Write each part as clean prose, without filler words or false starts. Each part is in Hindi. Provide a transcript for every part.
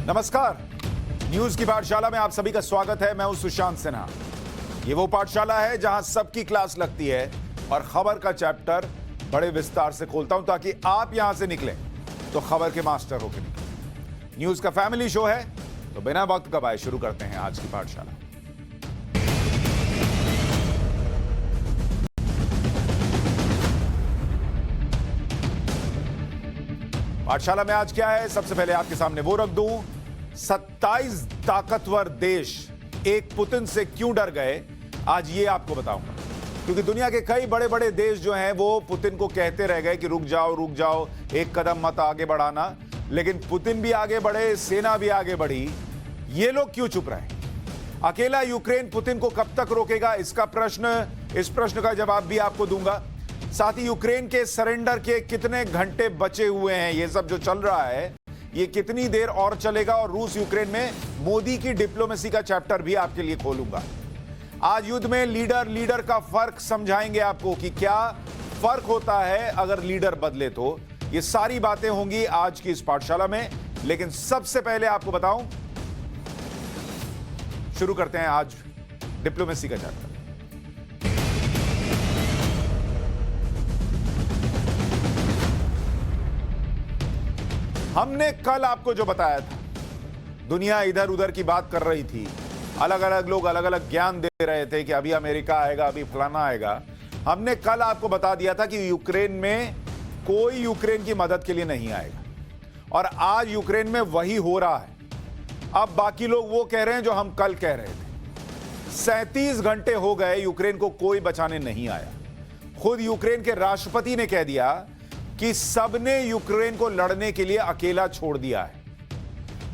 नमस्कार, न्यूज की पाठशाला में आप सभी का स्वागत है। मैं हूं सुशांत सिन्हा। ये वो पाठशाला है जहां सबकी क्लास लगती है और खबर का चैप्टर बड़े विस्तार से खोलता हूं ताकि आप यहां से निकलें तो खबर के मास्टर होकर निकलें। न्यूज का फैमिली शो है, तो बिना वक्त गवाए शुरू करते हैं आज की पाठशाला। पाठशाला में आज क्या है, सबसे पहले आपके सामने वो रख दूं। 27 ताकतवर देश एक पुतिन से क्यों डर गए, आज ये आपको बताऊंगा। क्योंकि दुनिया के कई बड़े बड़े देश जो हैं वो पुतिन को कहते रह गए कि रुक जाओ, एक कदम मत आगे बढ़ाना। लेकिन पुतिन भी आगे बढ़े, सेना भी आगे बढ़ी, ये लोग क्यों चुप रहे? अकेला यूक्रेन पुतिन को कब तक रोकेगा, इस प्रश्न का जवाब भी आपको दूंगा। साथ ही यूक्रेन के सरेंडर के कितने घंटे बचे हुए हैं, ये सब जो चल रहा है ये कितनी देर और चलेगा, और रूस यूक्रेन में मोदी की डिप्लोमेसी का चैप्टर भी आपके लिए खोलूंगा। आज युद्ध में लीडर का फर्क समझाएंगे आपको कि क्या फर्क होता है अगर लीडर बदले तो। ये सारी बातें होंगी आज की इस पाठशाला में। लेकिन सबसे पहले आपको बताऊं, शुरू करते हैं आज डिप्लोमेसी का चैप्टर। हमने कल आपको जो बताया था, दुनिया इधर उधर की बात कर रही थी, अलग अलग लोग अलग अलग ज्ञान दे रहे थे कि अभी अमेरिका आएगा, अभी फलाना आएगा। हमने कल आपको बता दिया था कि यूक्रेन में कोई यूक्रेन की मदद के लिए नहीं आएगा, और आज यूक्रेन में वही हो रहा है। अब बाकी लोग वो कह रहे हैं जो हम कल कह रहे थे। 37 घंटे हो गए, यूक्रेन को कोई बचाने नहीं आया। खुद यूक्रेन के राष्ट्रपति ने कह दिया कि सबने यूक्रेन को लड़ने के लिए अकेला छोड़ दिया है।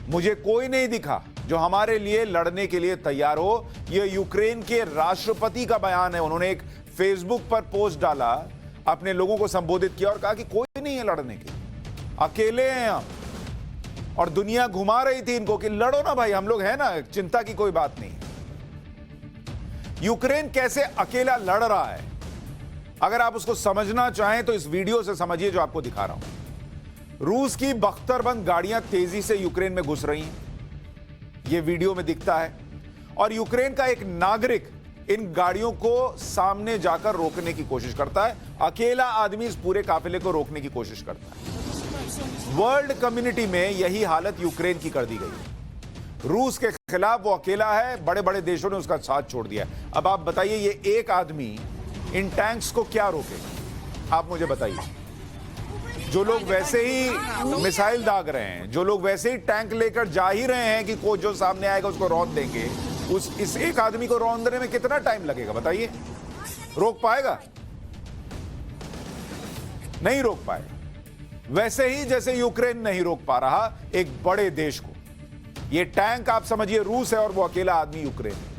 मुझे कोई नहीं दिखा जो हमारे लिए लड़ने के लिए तैयार हो। यह यूक्रेन के राष्ट्रपति का बयान है। उन्होंने एक फेसबुक पर पोस्ट डाला, अपने लोगों को संबोधित किया और कहा कि कोई नहीं है लड़ने के लिए, अकेले हैं हम। और दुनिया घुमा रही थी इनको कि लड़ो ना भाई, हम लोग हैं ना, चिंता की कोई बात नहीं। यूक्रेन कैसे अकेला लड़ रहा है, अगर आप उसको समझना चाहें तो इस वीडियो से समझिए जो आपको दिखा रहा हूं। रूस की बख्तरबंद गाड़ियां तेजी से यूक्रेन में घुस रही हैं, यह वीडियो में दिखता है। और यूक्रेन का एक नागरिक इन गाड़ियों को सामने जाकर रोकने की कोशिश करता है। अकेला आदमी इस पूरे काफिले को रोकने की कोशिश करता है। वर्ल्ड कम्युनिटी में यही हालत यूक्रेन की कर दी गई। रूस के खिलाफ वो अकेला है, बड़े बड़े देशों ने उसका साथ छोड़ दिया। अब आप बताइए, ये एक आदमी इन टैंक्स को क्या रोकेगा, आप मुझे बताइए। जो लोग वैसे ही मिसाइल दाग रहे हैं, जो लोग वैसे ही टैंक लेकर जा ही रहे हैं कि कोई जो सामने आएगा उसको रौंद देंगे, इस एक आदमी को रौंदने में कितना टाइम लगेगा बताइए? रोक पाएगा? नहीं रोक पाएगा। वैसे ही जैसे यूक्रेन नहीं रोक पा रहा एक बड़े देश को। यह टैंक आप समझिए रूस है और वो अकेला आदमी यूक्रेन है।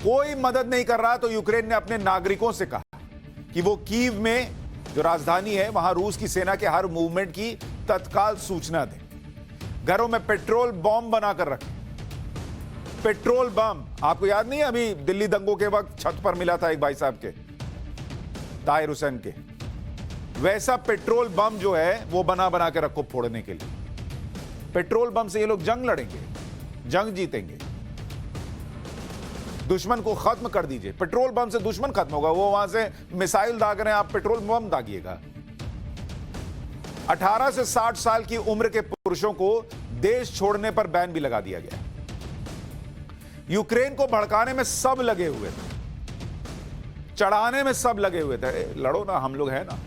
कोई मदद नहीं कर रहा, तो यूक्रेन ने अपने नागरिकों से कहा कि वो कीव में जो राजधानी है वहां रूस की सेना के हर मूवमेंट की तत्काल सूचना दें। घरों में पेट्रोल बॉम्ब बनाकर रखें। पेट्रोल बम, आपको याद नहीं है अभी दिल्ली दंगों के वक्त छत पर मिला था एक भाई साहब के, ताहिर हुसैन के, वैसा पेट्रोल बम जो है वो बना बना के रखो फोड़ने के लिए। पेट्रोल बम से ये लोग जंग लड़ेंगे, जंग जीतेंगे। दुश्मन को खत्म कर दीजिए। पेट्रोल बम से दुश्मन खत्म होगा। वो वहां से मिसाइल दाग रहे हैं, आप पेट्रोल बम दागिएगा। 18 से 60 साल की उम्र के पुरुषों को देश छोड़ने पर बैन भी लगा दिया गया। यूक्रेन को भड़काने में सब लगे हुए थे, चढ़ाने में सब लगे हुए थे, लड़ो ना, हम लोग हैं ना।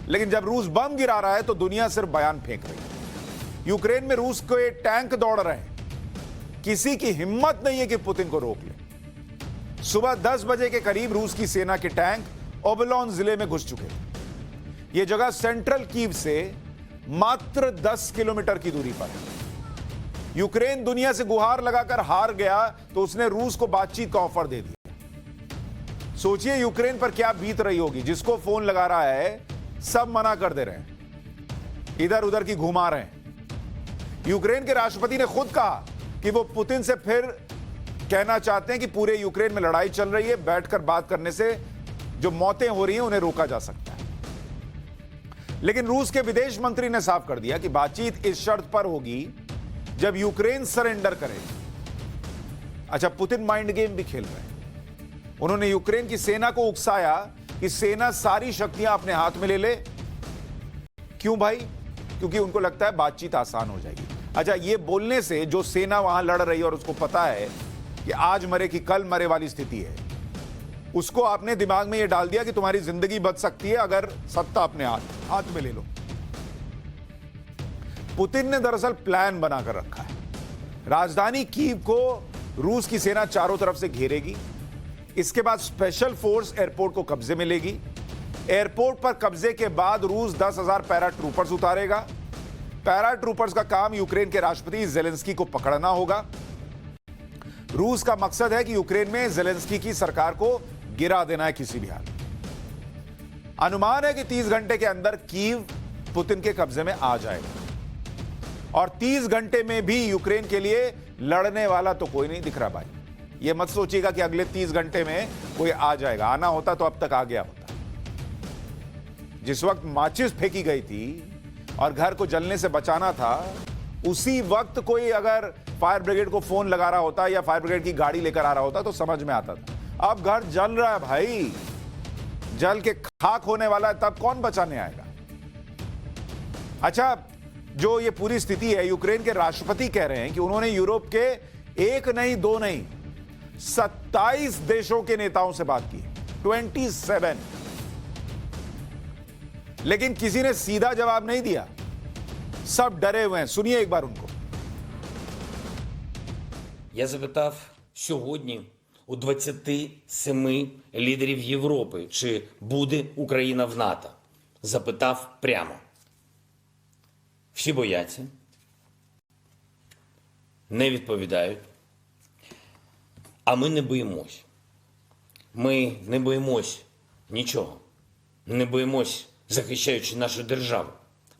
लेकिन जब रूस बम गिरा रहा है तो दुनिया सिर्फ बयान फेंक रही है। यूक्रेन में रूस के टैंक दौड़ रहे हैं, किसी की हिम्मत नहीं है कि पुतिन को रोक ले। सुबह 10 बजे के करीब रूस की सेना के टैंक ओबलोन जिले में घुस चुके थे। यह जगह सेंट्रल कीव से मात्र 10 किलोमीटर की दूरी पर है। यूक्रेन दुनिया से गुहार लगाकर हार गया तो उसने रूस को बातचीत का ऑफर दे दिया। सोचिए यूक्रेन पर क्या बीत रही होगी। जिसको फोन लगा रहा है सब मना कर दे रहे हैं, इधर उधर की घुमा रहे हैं। यूक्रेन के राष्ट्रपति ने खुद कहा कि वो पुतिन से फिर कहना चाहते हैं कि पूरे यूक्रेन में लड़ाई चल रही है, बैठकर बात करने से जो मौतें हो रही हैं उन्हें रोका जा सकता है। लेकिन रूस के विदेश मंत्री ने साफ कर दिया कि बातचीत इस शर्त पर होगी जब यूक्रेन सरेंडर करे। अच्छा, पुतिन माइंड गेम भी खेल रहे हैं। उन्होंने यूक्रेन की सेना को उकसाया कि सेना सारी शक्तियां अपने हाथ में ले ले। क्यों भाई? क्योंकि उनको लगता है बातचीत आसान हो जाएगी। अच्छा, ये बोलने से जो सेना वहां लड़ रही है और उसको पता है कि आज मरे कि कल मरे वाली स्थिति है, उसको आपने दिमाग में यह डाल दिया कि तुम्हारी जिंदगी बच सकती है अगर सत्ता अपने हाथ में ले लो। पुतिन ने दरअसल प्लान बनाकर रखा है। राजधानी कीव को रूस की सेना चारों तरफ से घेरेगी। इसके बाद स्पेशल फोर्स एयरपोर्ट को कब्जे में लेगी। एयरपोर्ट पर कब्जे के बाद रूस 10,000 पैरा ट्रूपर्स उतारेगा। पैरा ट्रूपर्स का काम यूक्रेन के राष्ट्रपति जेलेंस्की को पकड़ना होगा। रूस का मकसद है कि यूक्रेन में जेलेंस्की की सरकार को गिरा देना है किसी भी हाल में। अनुमान है कि 30 घंटे के अंदर कीव पुतिन के कब्जे में आ जाएगा और 30 घंटे में भी यूक्रेन के लिए लड़ने वाला तो कोई नहीं दिख रहा भाई। यह मत सोचिएगा कि अगले 30 घंटे में कोई आ जाएगा। आना होता तो अब तक आ गया होता। जिस वक्त माचिस फेंकी गई थी और घर को जलने से बचाना था, उसी वक्त कोई अगर फायर ब्रिगेड को फोन लगा रहा होता या फायर ब्रिगेड की गाड़ी लेकर आ रहा होता तो समझ में आता था। अब घर जल रहा है भाई, जल के खाक होने वाला है, तब कौन बचाने आएगा? अच्छा, जो ये पूरी स्थिति है, यूक्रेन के राष्ट्रपति कह रहे हैं कि उन्होंने यूरोप के एक नहीं, दो नहीं, 27 देशों के नेताओं से बात की। 27। लेकिन किसी ने सीधा जवाब नहीं दिया। सब डरे हुए हैं। सुनिए एक बार उनको। Я запитав сьогодні у 27 лідерів Європи, чи буде Україна в НАТО. Запитав прямо. Всі бояться, не відповідають. А ми не боїмось. Ми не боїмось нічого. Не боїмось, захищаючи нашу державу.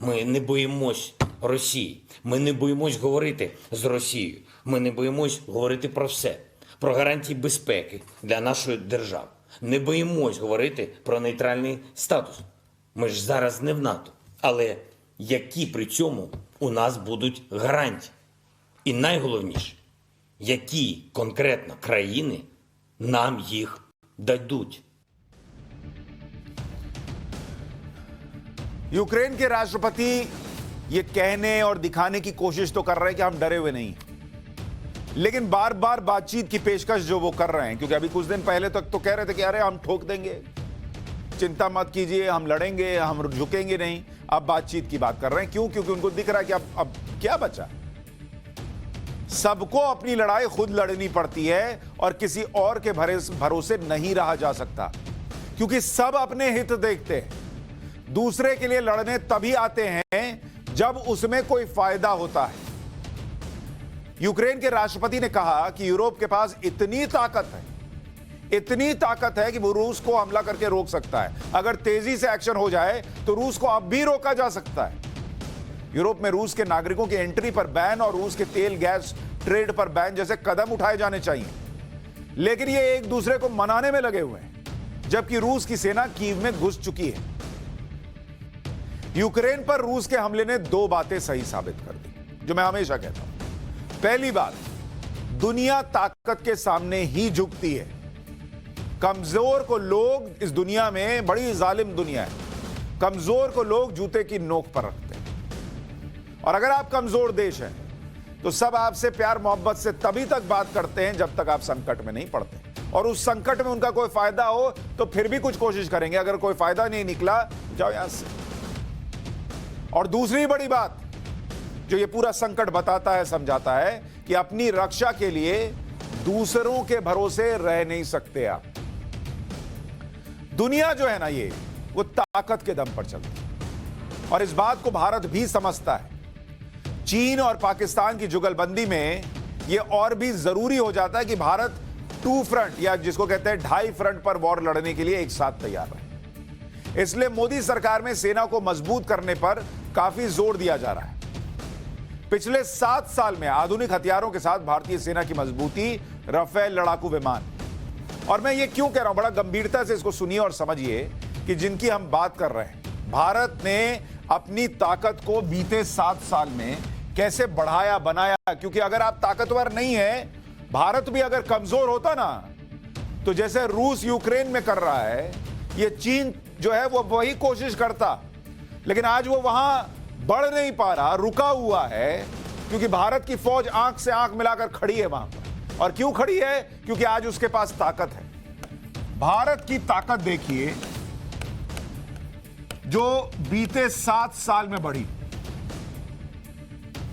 Ми не боїмось Росії. Ми не боїмось говорити з Росією. Ми не боїмось говорити про все. Про гарантії безпеки для нашої держави. Не боїмось говорити про нейтральний статус. Ми ж зараз не в НАТО. Але які при цьому у нас будуть гарантії? І найголовніше, які конкретно країни нам їх дадуть? यूक्रेन के राष्ट्रपति ये कहने और दिखाने की कोशिश तो कर रहे हैं कि हम डरे हुए नहीं, लेकिन बार बार बातचीत की पेशकश जो वो कर रहे हैं, क्योंकि अभी कुछ दिन पहले तक तो कह रहे थे कि अरे हम ठोक देंगे, चिंता मत कीजिए, हम लड़ेंगे, हम झुकेंगे नहीं। अब बातचीत की बात कर रहे हैं। क्यों? क्योंकि उनको दिख रहा है कि अब क्या बचा। सबको अपनी लड़ाई खुद लड़नी पड़ती है और किसी और के भरोसे नहीं रहा जा सकता, क्योंकि सब अपने हित देखते हैं। दूसरे के लिए लड़ने तभी आते हैं जब उसमें कोई फायदा होता है। यूक्रेन के राष्ट्रपति ने कहा कि यूरोप के पास इतनी ताकत है कि वो रूस को हमला करके रोक सकता है। अगर तेजी से एक्शन हो जाए तो रूस को अब भी रोका जा सकता है। यूरोप में रूस के नागरिकों की एंट्री पर बैन और रूस के तेल गैस ट्रेड पर बैन जैसे कदम उठाए जाने चाहिए, लेकिन ये एक दूसरे को मनाने में लगे हुए हैं, जबकि रूस की सेना कीव में घुस चुकी है। यूक्रेन पर रूस के हमले ने दो बातें सही साबित कर दी, जो मैं हमेशा कहता हूं। पहली बात, दुनिया ताकत के सामने ही झुकती है। कमजोर को लोग, इस दुनिया में बड़ी जालिम दुनिया है, कमजोर को लोग जूते की नोक पर रखते हैं। और अगर आप कमजोर देश हैं तो सब आपसे प्यार मोहब्बत से तभी तक बात करते हैं जब तक आप संकट में नहीं पड़ते, और उस संकट में उनका कोई फायदा हो तो फिर भी कुछ कोशिश करेंगे। अगर कोई फायदा नहीं निकला, जाओ यहां से। और दूसरी बड़ी बात जो ये पूरा संकट बताता है, समझाता है, कि अपनी रक्षा के लिए दूसरों के भरोसे रह नहीं सकते आप। दुनिया जो है ना, ये वो ताकत के दम पर चलती है, और इस बात को भारत भी समझता है। चीन और पाकिस्तान की जुगलबंदी में यह और भी जरूरी हो जाता है कि भारत 2 फ्रंट, या जिसको कहते हैं 2.5 फ्रंट पर वॉर लड़ने के लिए एक साथ तैयार रहे। इसलिए मोदी सरकार में सेना को मजबूत करने पर काफी जोर दिया जा रहा है। पिछले 7 साल में आधुनिक हथियारों के साथ भारतीय सेना की मजबूती, राफेल लड़ाकू विमान। और मैं ये क्यों कह रहा हूं, बड़ा गंभीरता से इसको सुनिए और समझिए कि जिनकी हम बात कर रहे हैं। भारत ने अपनी ताकत को बीते 7 साल में कैसे बढ़ाया, बनाया, क्योंकि अगर आप ताकतवर नहीं है, भारत भी अगर कमजोर होता ना, तो जैसे रूस यूक्रेन में कर रहा है, ये चीन जो है वो वही कोशिश करता, लेकिन आज वो वहां बढ़ नहीं पा रहा, रुका हुआ है, क्योंकि भारत की फौज आंख से आंख मिलाकर खड़ी है वहां पर। और क्यों खड़ी है? क्योंकि आज उसके पास ताकत है। भारत की ताकत देखिए जो बीते 7 साल में बढ़ी।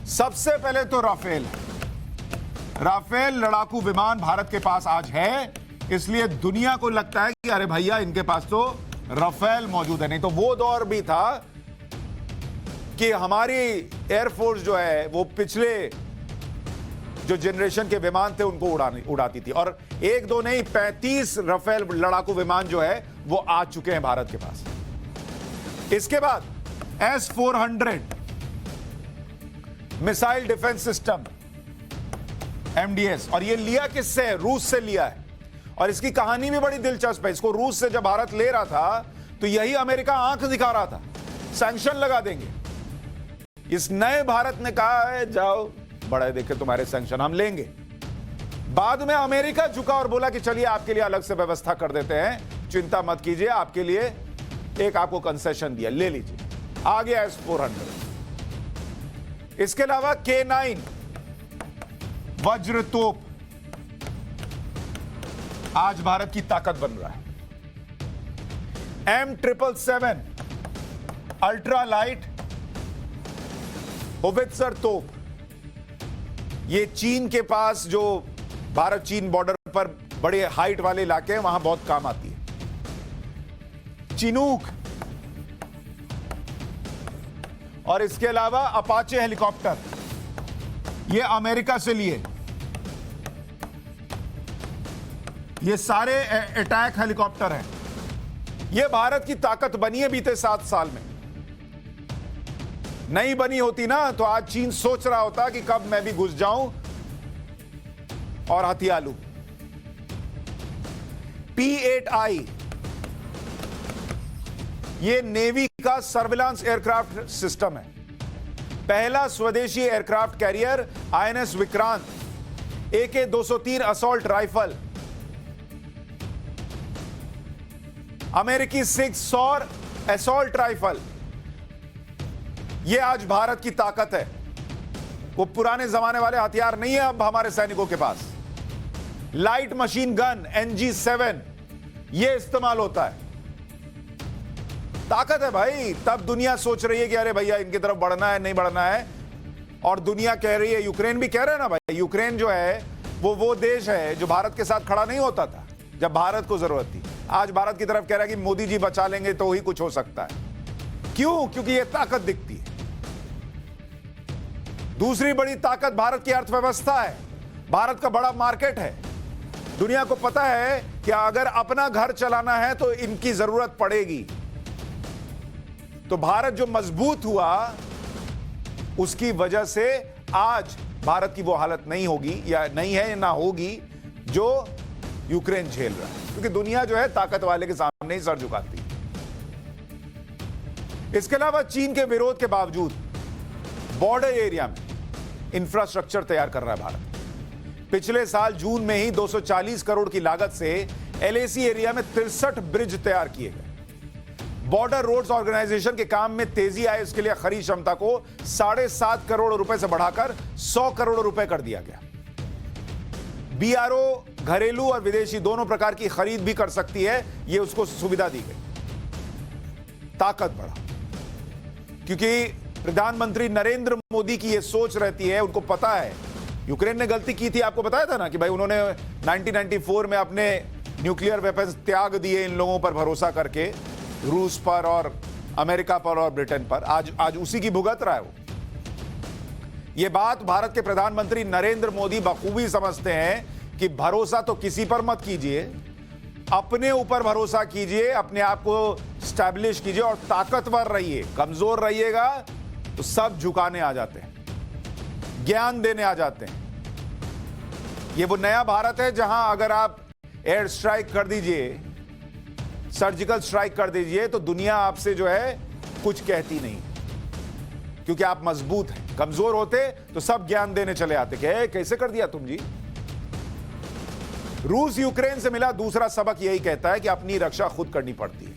सबसे पहले तो राफेल लड़ाकू विमान भारत के पास आज है, इसलिए दुनिया को लगता है कि अरे भैया इनके पास तो राफेल मौजूद है। नहीं तो वो दौर भी था कि हमारी एयरफोर्स जो है वो पिछले जो जनरेशन के विमान थे उनको उड़ाती थी, और एक दो नहीं 35 राफेल लड़ाकू विमान जो है वो आ चुके हैं भारत के पास। इसके बाद S-400 missile defence system MDS, और ये लिया किससे है? रूस से लिया है। और इसकी कहानी भी बड़ी दिलचस्प है। इसको रूस से जब भारत ले रहा था तो यही अमेरिका आंख दिखा रहा था, सैंक्शन लगा देंगे। इस नए भारत ने कहा है जाओ बड़े देखे तुम्हारे सैंक्शन हम लेंगे। बाद में अमेरिका झुका और बोला कि चलिए आपके लिए अलग से व्यवस्था कर देते हैं, चिंता मत कीजिए, आपके लिए एक आपको कंसेशन दिया, ले लीजिए। आ गया S-400। इसके अलावा K9 वज्र तोप आज भारत की ताकत बन रहा है। M777 अल्ट्रा लाइट होवित्जर तोप, ये चीन के पास जो भारत चीन बॉर्डर पर बड़े हाइट वाले इलाके हैं वहां बहुत काम आती है। चिनूक, और इसके अलावा अपाचे हेलीकॉप्टर, ये अमेरिका से लिए। ये सारे अटैक हेलीकॉप्टर हैं। ये भारत की ताकत बनी है बीते 7 साल में। नहीं बनी होती ना तो आज चीन सोच रहा होता कि कब मैं भी घुस जाऊं और हथिया लूं। P-8I, ये नेवी का सर्विलांस एयरक्राफ्ट सिस्टम है। पहला स्वदेशी aircraft carrier INS Vikrant, AK-203 assault rifle, अमेरिकी 6 सौर असॉल्ट राइफल, यह आज भारत की ताकत है। वो पुराने जमाने वाले हथियार नहीं है अब हमारे सैनिकों के पास। लाइट मशीन गन NG7 यह इस्तेमाल होता है। ताकत है भाई। तब दुनिया सोच रही है कि अरे भैया इनकी तरफ बढ़ना है, नहीं बढ़ना है, और दुनिया कह रही है, यूक्रेन भी कह रहे हैं ना भाई, यूक्रेन जो है वो देश है जो भारत के साथ खड़ा नहीं होता था जब भारत को जरूरत थी। आज भारत की तरफ कह रहा है कि मोदी जी बचा लेंगे तो ही कुछ हो सकता है। क्यों? क्योंकि ये ताकत दिखती है। दूसरी बड़ी ताकत भारत की अर्थव्यवस्था है। भारत का बड़ा मार्केट है। दुनिया को पता है कि अगर अपना घर चलाना है तो इनकी जरूरत पड़ेगी। तो भारत जो मजबूत हुआ उसकी वजह से आज भारत की वो हालत नहीं होगी, या नहीं है या ना होगी जो यूक्रेन झेल रहा है, क्योंकि दुनिया जो है ताकत वाले के सामने ही सर झुकाती है। इसके अलावा चीन के विरोध के बावजूद बॉर्डर एरिया में इंफ्रास्ट्रक्चर तैयार कर रहा है भारत। पिछले साल जून में ही 240 करोड़ की लागत से LAC एरिया में 63 ब्रिज तैयार किए गए। बॉर्डर रोड्स ऑर्गेनाइजेशन के काम में तेजी आए, इसके लिए खरीद क्षमता को 7.5 करोड़ रुपए से बढ़ाकर 100 करोड़ रुपए कर दिया गया। BRO घरेलू और विदेशी दोनों प्रकार की खरीद भी कर सकती है, यह उसको सुविधा दी गई। ताकत बढ़ा, क्योंकि प्रधानमंत्री नरेंद्र मोदी की यह सोच रहती है, उनको पता है यूक्रेन ने गलती की थी। आपको बताया था ना कि भाई उन्होंने 1994 में अपने न्यूक्लियर वेपन्स त्याग दिए इन लोगों पर भरोसा करके, रूस पर और अमेरिका पर और ब्रिटेन पर। आज उसी की भुगत रहा है वो। ये बात भारत के प्रधानमंत्री नरेंद्र मोदी बखूबी समझते हैं कि भरोसा तो किसी पर मत कीजिए, अपने ऊपर भरोसा कीजिए, अपने आप को स्टैब्लिश कीजिए और ताकतवर रहिए। कमजोर रहिएगा तो सब झुकाने आ जाते हैं, ज्ञान देने आ जाते हैं। ये वो नया भारत है जहां अगर आप एयर स्ट्राइक कर दीजिए, सर्जिकल स्ट्राइक कर दीजिए, तो दुनिया आपसे जो है कुछ कहती नहीं। क्योंकि आप मजबूत हैं। कमजोर होते तो सब ज्ञान देने चले आते कि कैसे कर दिया तुम जी। रूस यूक्रेन से मिला दूसरा सबक यही कहता है कि अपनी रक्षा खुद करनी पड़ती है।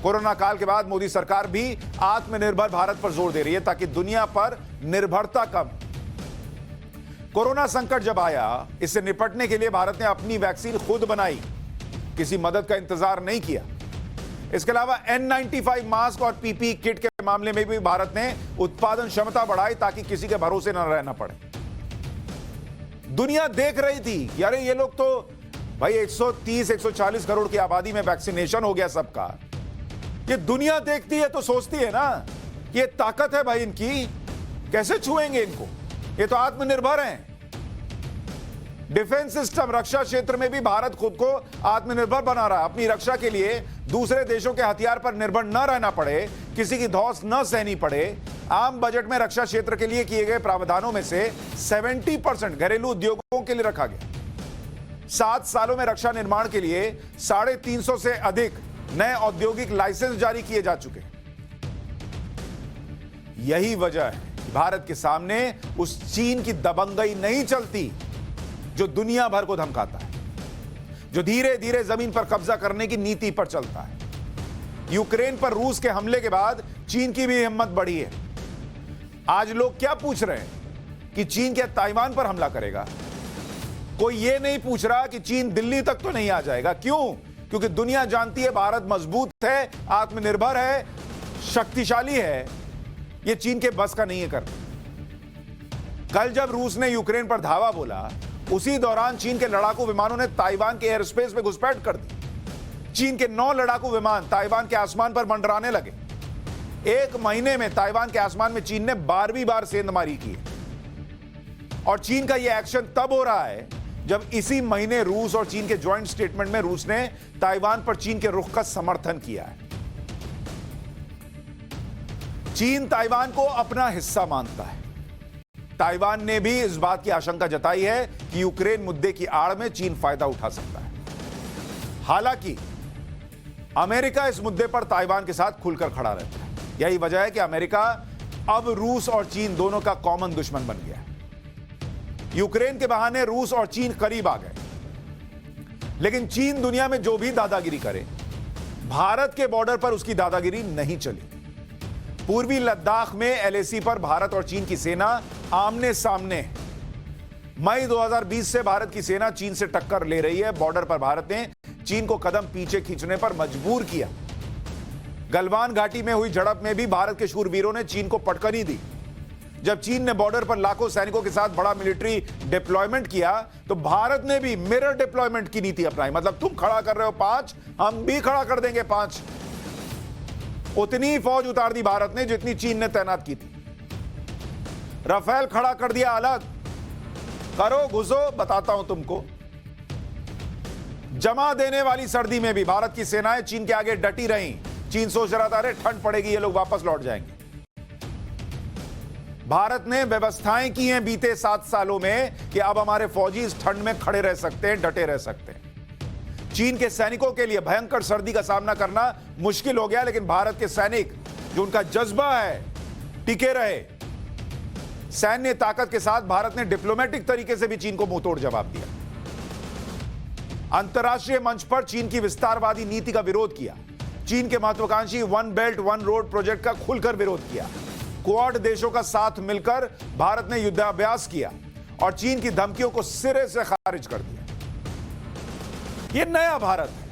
कोरोना काल के बाद मोदी सरकार भी आत्मनिर्भर भारत पर जोर दे रही है ताकि दुनिया पर निर्भरता कम। कोरोना संकट जब आया, इससे निपटने के लिए भारत ने अपनी वैक्सीन खुद बनाई, किसी मदद का इंतजार नहीं किया। इसके अलावा N95 मास्क और पीपीई किट के मामले में भी भारत ने उत्पादन क्षमता बढ़ाई ताकि किसी के भरोसे न रहना पड़े। दुनिया देख रही थी कि अरे ये लोग तो भाई 130-140 करोड़ की आबादी में वैक्सीनेशन हो गया सबका। ये दुनिया देखती है तो सोचती है ना, ये ताकत है भाई इनकी, कैसे छुएंगे इनको, ये तो आत्मनिर्भर हैं। डिफेंस सिस्टम, रक्षा क्षेत्र में भी भारत खुद को आत्मनिर्भर बना रहा है। अपनी रक्षा के लिए दूसरे देशों के हथियार पर निर्भर न रहना पड़े, किसी की धौंस न सहनी पड़े। आम बजट में रक्षा क्षेत्र के लिए किए गए प्रावधानों में से 70% घरेलू उद्योगों के लिए रखा गया। 7 सालों में रक्षा निर्माण के लिए 350 से अधिक नए औद्योगिक लाइसेंस जारी किए जा चुके हैं। यही वजह है कि भारत के सामने उस चीन की दबंगई नहीं चलती जो दुनिया भर को धमकाता है, जो धीरे धीरे जमीन पर कब्जा करने की नीति पर चलता है। यूक्रेन पर रूस के हमले के बाद चीन की भी हिम्मत बढ़ी है। आज लोग क्या पूछ रहे हैं कि चीन क्या ताइवान पर हमला करेगा? कोई ये नहीं पूछ रहा कि चीन दिल्ली तक तो नहीं आ जाएगा। क्यों? क्योंकि दुनिया जानती है भारत मजबूत है, आत्मनिर्भर है, शक्तिशाली है। यह चीन के बस का नहीं है करना। कल जब रूस ने यूक्रेन पर धावा बोला, उसी दौरान चीन के लड़ाकू विमानों ने ताइवान के एयर स्पेस में घुसपैठ कर दी। चीन के 9 लड़ाकू विमान ताइवान के आसमान पर मंडराने लगे। 1 महीने में ताइवान के आसमान में चीन ने 12वीं बार सेंधमारी की है। और चीन का यह एक्शन तब हो रहा है जब इसी महीने रूस और चीन के ज्वाइंट स्टेटमेंट में रूस ने ताइवान पर चीन के रुख का समर्थन किया है। चीन ताइवान को अपना हिस्सा मानता है। ताइवान ने भी इस बात की आशंका जताई है कि यूक्रेन मुद्दे की आड़ में चीन फायदा उठा सकता है। हालांकि अमेरिका इस मुद्दे पर ताइवान के साथ खुलकर खड़ा रहता है। यही वजह है कि अमेरिका अब रूस और चीन दोनों का कॉमन दुश्मन बन गया है। यूक्रेन के बहाने रूस और चीन करीब आ गए, लेकिन चीन दुनिया में जो भी दादागिरी करे, भारत के बॉर्डर पर उसकी दादागिरी नहीं चली। पूर्वी लद्दाख में एलएसी पर भारत और चीन की सेना आमने सामने है। मई 2020 से भारत की सेना चीन से टक्कर ले रही है। बॉर्डर पर भारत ने चीन को कदम पीछे खींचने पर मजबूर किया। गलवान घाटी में हुई झड़प में भी भारत के शूरवीरों ने चीन को पटकनी दी। जब चीन ने बॉर्डर पर लाखों सैनिकों के साथ बड़ा मिलिट्री डिप्लॉयमेंट किया, तो भारत ने भी मिरर डिप्लॉयमेंट की नीति अपनाई। मतलब तुम खड़ा कर रहे हो 5, हम भी खड़ा कर देंगे 5। उतनी फौज उतार दी भारत ने जितनी चीन ने तैनात की थी। राफेल खड़ा कर दिया अलग। करो घुसो, बताता हूं तुमको। जमा देने वाली सर्दी में भी भारत की सेनाएं चीन के आगे डटी रहीं। चीन सोच रहा था अरे ठंड पड़ेगी, ये लोग वापस लौट जाएंगे। भारत ने व्यवस्थाएं की हैं बीते 7 सालों में कि अब हमारे फौजी इस ठंड में खड़े रह सकते हैं, डटे रह सकते हैं। चीन के सैनिकों के लिए भयंकर सर्दी का सामना करना मुश्किल हो गया, लेकिन भारत के सैनिक, जो उनका जज्बा है, टिके रहे। सैन्य ताकत के साथ भारत ने डिप्लोमेटिक तरीके से भी चीन को मुंहतोड़ जवाब दिया। अंतर्राष्ट्रीय मंच पर चीन की विस्तारवादी नीति का विरोध किया। चीन के महत्वाकांक्षी one belt one road project का खुलकर विरोध किया। क्वाड देशों का साथ मिलकर भारत ने युद्धाभ्यास किया और चीन की धमकियों को सिरे से खारिज कर दिया। यह नया भारत है।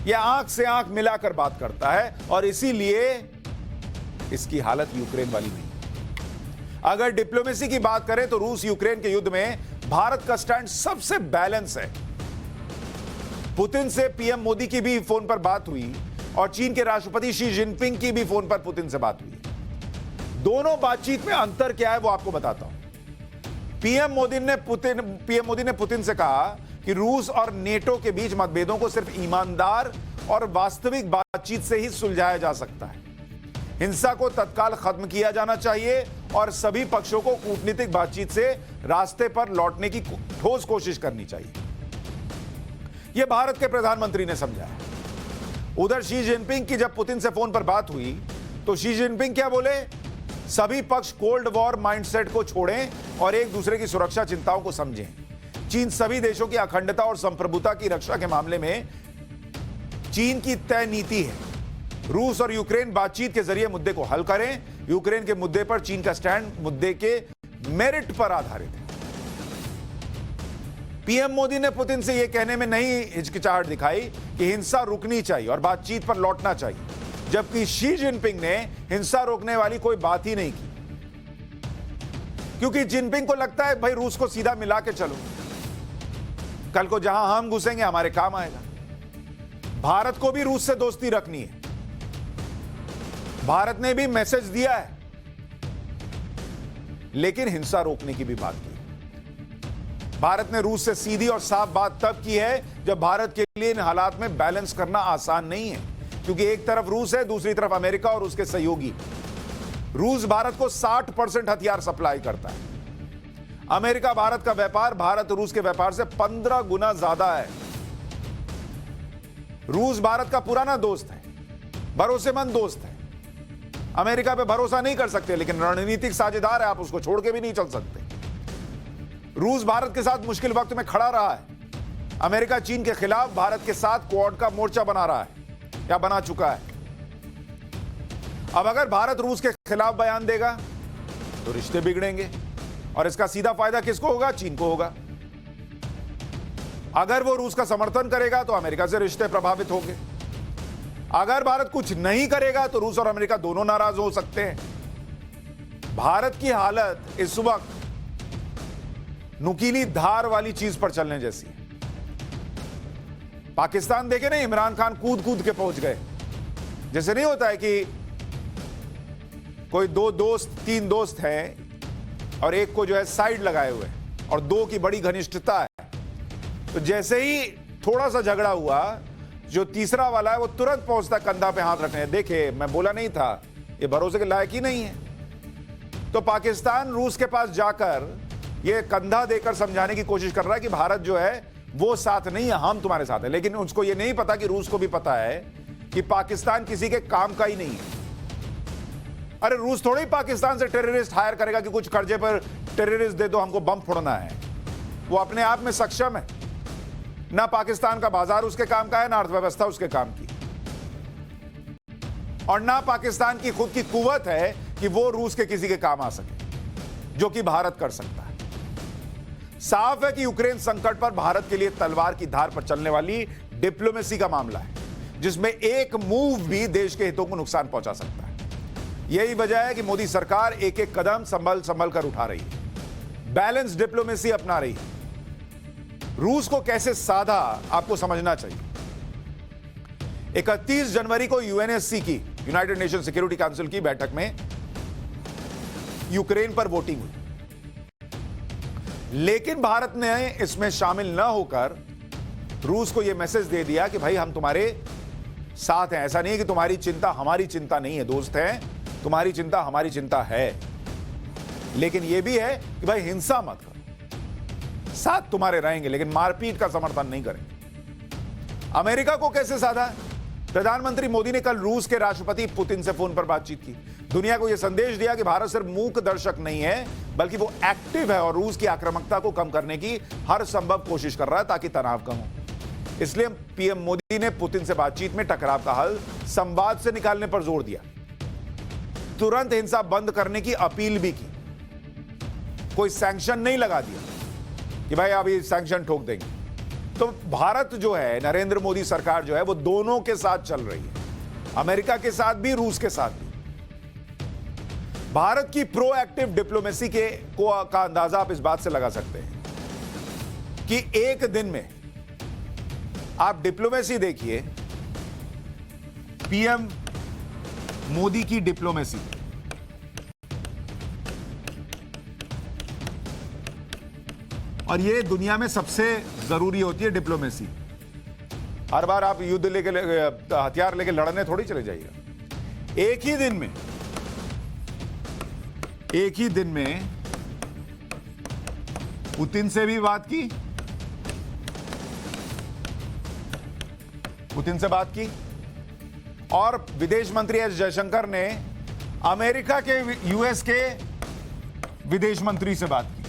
यह आंख से आंख मिलाकर बात करता है और इसीलिए इसकी हालत यूक्रेन वाली नहीं। अगर डिप्लोमेसी की बात करें तो रूस यूक्रेन के युद्ध में भारत का स्टैंड सबसे बैलेंस है। पुतिन से पीएम मोदी की भी फोन पर बात हुई और चीन के राष्ट्रपति शी जिनपिंग की भी फोन पर पुतिन से बात हुई। दोनों बातचीत में अंतर क्या है वो आपको बताता हूं। पीएम मोदी ने पुतिन से कहा कि रूस और नेटो के बीच मतभेदों को सिर्फ ईमानदार और वास्तविक बातचीत से ही सुलझाया जा सकता है। हिंसा को तत्काल खत्म किया जाना चाहिए और सभी पक्षों को कूटनीतिक बातचीत से रास्ते पर लौटने की ठोस कोशिश करनी चाहिए। यह भारत के प्रधानमंत्री ने समझाया। उधर शी जिनपिंग की जब पुतिन से फोन पर बात हुई तो शी जिनपिंग क्या बोले सभी पक्ष कोल्ड वॉर माइंडसेट को छोड़ें और एक दूसरे की सुरक्षा चिंताओं को समझें। चीन सभी देशों की अखंडता और संप्रभुता की रक्षा के मामले में चीन की तय नीति है। रूस और यूक्रेन बातचीत के जरिए मुद्दे को हल करें। यूक्रेन के मुद्दे पर चीन का स्टैंड मुद्दे के मेरिट पर आधारित है। पीएम मोदी ने पुतिन से यह कहने में नहीं हिचकिचाहट दिखाई कि हिंसा रुकनी चाहिए और बातचीत पर लौटना चाहिए, जबकि शी जिनपिंग ने हिंसा रोकने वाली कोई बात ही नहीं की, क्योंकि जिनपिंग को लगता है भाई रूस को सीधा मिला के चलो, कल को जहां हम घुसेंगे हमारे काम आएगा। भारत को भी रूस से दोस्ती रखनी है। भारत ने भी मैसेज दिया है, लेकिन हिंसा रोकने की भी बात की। भारत ने रूस से सीधी और साफ बात तब की है जब भारत के लिए इन हालात में बैलेंस करना आसान नहीं है, क्योंकि एक तरफ रूस है, दूसरी तरफ अमेरिका और उसके सहयोगी। रूस भारत को 60% हथियार सप्लाई करता है। अमेरिका भारत का व्यापार भारत रूस के व्यापार से 15 गुना ज्यादा है। रूस भारत का पुराना दोस्त है, भरोसेमंद दोस्त है। अमेरिका पे भरोसा नहीं कर सकते, लेकिन रणनीतिक साझेदार है, आप उसको छोड़ के भी नहीं चल सकते। रूस भारत के साथ मुश्किल वक्त में खड़ा रहा है। अमेरिका चीन के खिलाफ भारत के साथ क्वाड का मोर्चा बना रहा है या बना चुका है। अब अगर भारत रूस के खिलाफ बयान देगा तो रिश्ते बिगड़ेंगे और इसका सीधा फायदा किसको होगा? चीन को होगा। अगर वो रूस का समर्थन करेगा तो अमेरिका से रिश्ते प्रभावित होंगे। अगर भारत कुछ नहीं करेगा तो रूस और अमेरिका दोनों नाराज हो सकते हैं। भारत की हालत इस वक्त नुकीली धार वाली चीज पर चलने जैसी है। पाकिस्तान देखे ना, इमरान खान कूद कूद के पहुंच गए। जैसे नहीं होता है कि कोई तीन दोस्त हैं और एक को जो है साइड लगाए हुए और दो की बड़ी घनिष्ठता है, तो जैसे ही थोड़ा सा झगड़ा हुआ, जो तीसरा वाला है वो तुरंत पहुंचता कंधा पे हाथ रखने, देखे मैं बोला नहीं था, ये भरोसे के लायक ही नहीं है। तो पाकिस्तान रूस के पास जाकर ये कंधा देकर समझाने की कोशिश कर रहा है कि भारत जो है वो साथ नहीं है, हम तुम्हारे साथ है। लेकिन उसको ये नहीं पता कि रूस को भी पता है कि पाकिस्तान किसी के काम का ही नहीं है। अरे रूस थोड़ी पाकिस्तान से टेररिस्ट हायर करेगा कि कुछ कर्जे पर टेररिस्ट दे दो, हमको बम फोड़ना है। वो अपने आप में सक्षम है। ना पाकिस्तान का बाजार उसके काम का है, ना अर्थव्यवस्था उसके काम की, और ना पाकिस्तान की खुद की कुवत है कि वो रूस के किसी के काम आ सके, जो कि भारत कर सकता है। साफ है कि यूक्रेन संकट पर भारत के लिए तलवार की धार पर चलने वाली डिप्लोमेसी का मामला है, जिसमें एक मूव भी देश के हितों को नुकसान पहुंचा सकता है। यही वजह है कि मोदी सरकार एक एक कदम संभल कर उठा रही है, बैलेंस डिप्लोमेसी अपना रही है। रूस को कैसे साधा आपको समझना चाहिए। 31 जनवरी को यूएनएससी की, यूनाइटेड नेशन सिक्योरिटी काउंसिल की बैठक में यूक्रेन पर वोटिंग हुई, लेकिन भारत ने इसमें शामिल न होकर रूस को यह मैसेज दे दिया कि भाई हम तुम्हारे साथ हैं। ऐसा नहीं है कि तुम्हारी चिंता हमारी चिंता नहीं है, दोस्त हैं, तुम्हारी चिंता हमारी चिंता है, लेकिन यह भी है कि भाई हिंसा मत करो, साथ तुम्हारे रहेंगे, लेकिन मारपीट का समर्थन नहीं करेंगे। अमेरिका को कैसे साधा? प्रधानमंत्री मोदी ने कल रूस के राष्ट्रपति पुतिन से फोन पर बातचीत की, दुनिया को यह संदेश दिया कि भारत सिर्फ मूक दर्शक नहीं है, बल्कि वो एक्टिव है और रूस की आक्रामकता को कम करने की हर संभव कोशिश कर रहा है ताकि तनाव कम हो। इसलिए पीएम मोदी ने पुतिन से बातचीत में टकराव का हल संवाद से निकालने पर जोर दिया, तुरंत हिंसा बंद करने की अपील भी की। कोई सैंक्शन नहीं लगा दिया कि भाई अभी सैंक्शन ठोक देंगे। तो भारत जो है, नरेंद्र मोदी सरकार जो है, वो दोनों के साथ चल रही है, अमेरिका के साथ भी, रूस के साथ भी। भारत की प्रोएक्टिव डिप्लोमेसी का अंदाजा आप इस बात से लगा सकते हैं कि एक दिन में आप डिप्लोमेसी देखिए, पीएम मोदी की डिप्लोमेसी, और ये दुनिया में सबसे जरूरी होती है डिप्लोमेसी। हर बार आप युद्ध लेके हथियार लेके लड़ने थोड़ी चले जाइएगा। एक ही दिन में पुतिन से भी बात की, और विदेश मंत्री एस जयशंकर ने अमेरिका के, यूएस के विदेश मंत्री से बात की।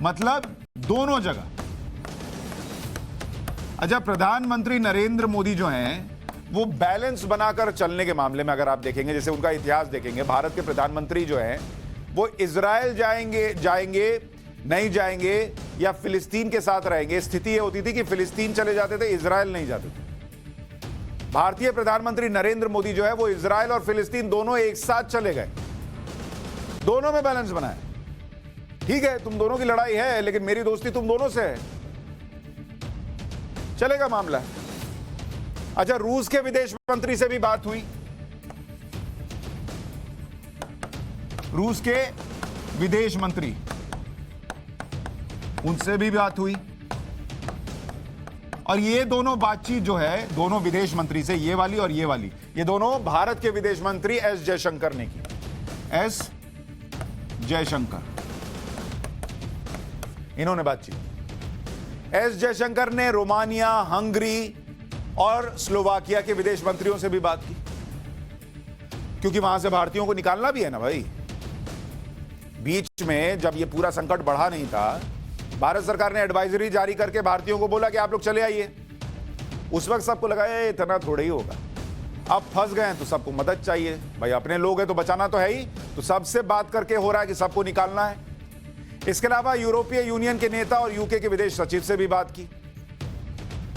मतलब दोनों जगह। अच्छा, प्रधानमंत्री नरेंद्र मोदी जो हैं वो बैलेंस बनाकर चलने के मामले में अगर आप देखेंगे, जैसे उनका इतिहास देखेंगे, भारत के प्रधानमंत्री जो हैं वो इजराइल जाएंगे नहीं जाएंगे या फिलिस्तीन के साथ रहेंगे। स्थिति ये होती थी कि फिलिस्तीन चले जाते थे, इजराइल नहीं जाते थे। भारतीय प्रधानमंत्री नरेंद्र मोदी जो है वो इजराइल और फिलिस्तीन दोनों एक साथ चले गए, दोनों में बैलेंस बनाया। ठीक है, तुम दोनों की लड़ाई है लेकिन मेरी दोस्ती तुम दोनों से है, चलेगा मामला। अच्छा, रूस के विदेश मंत्री से भी बात हुई। रूस के विदेश मंत्री, उनसे भी बात हुई। और ये दोनों बातचीत जो है दोनों विदेश मंत्री से, ये वाली और ये वाली, ये दोनों भारत के विदेश मंत्री एस जयशंकर ने की। एस जयशंकर, इन्होंने बातचीत। एस जयशंकर ने रोमानिया, हंगरी और स्लोवाकिया के विदेश मंत्रियों से भी बात की, क्योंकि वहां से भारतीयों को निकालना भी है ना भाई। बीच में जब ये पूरा संकट बढ़ा नहीं था, भारत सरकार ने एडवाइजरी जारी करके भारतीयों को बोला कि आप लोग चले आइए। उस वक्त सबको लगा ये इतना थोड़ा ही होगा, अब फंस गए हैं तो सबको मदद चाहिए भाई, अपने लोग हैं तो बचाना तो है ही, तो सबसे बात करके हो रहा है कि सबको निकालना है। इसके अलावा यूरोपीय यूनियन के नेता और यूके के विदेश सचिव से भी बात की।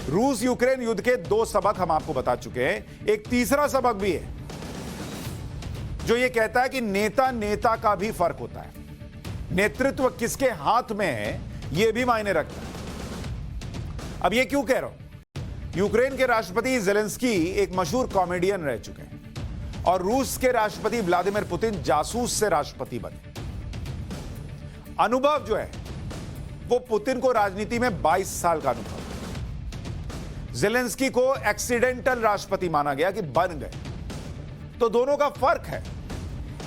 रूस यूक्रेन युद्ध के 2 सबक हम आपको बता चुके हैं, एक तीसरा सबक भी है जो ये कहता है कि नेता का भी फर्क होता है। नेतृत्व किसके हाथ में है यह भी मायने रखता है। अब ये क्यों कह रहा हूं? यूक्रेन के राष्ट्रपति जेलेंस्की एक मशहूर कॉमेडियन रह चुके हैं और रूस के राष्ट्रपति व्लादिमीर पुतिन जासूस से राष्ट्रपति बने। अनुभव जो है वो पुतिन को राजनीति में 22 साल का अनुभव, जेलेंस्की को एक्सीडेंटल राष्ट्रपति माना गया कि बन गए, तो दोनों का फर्क है।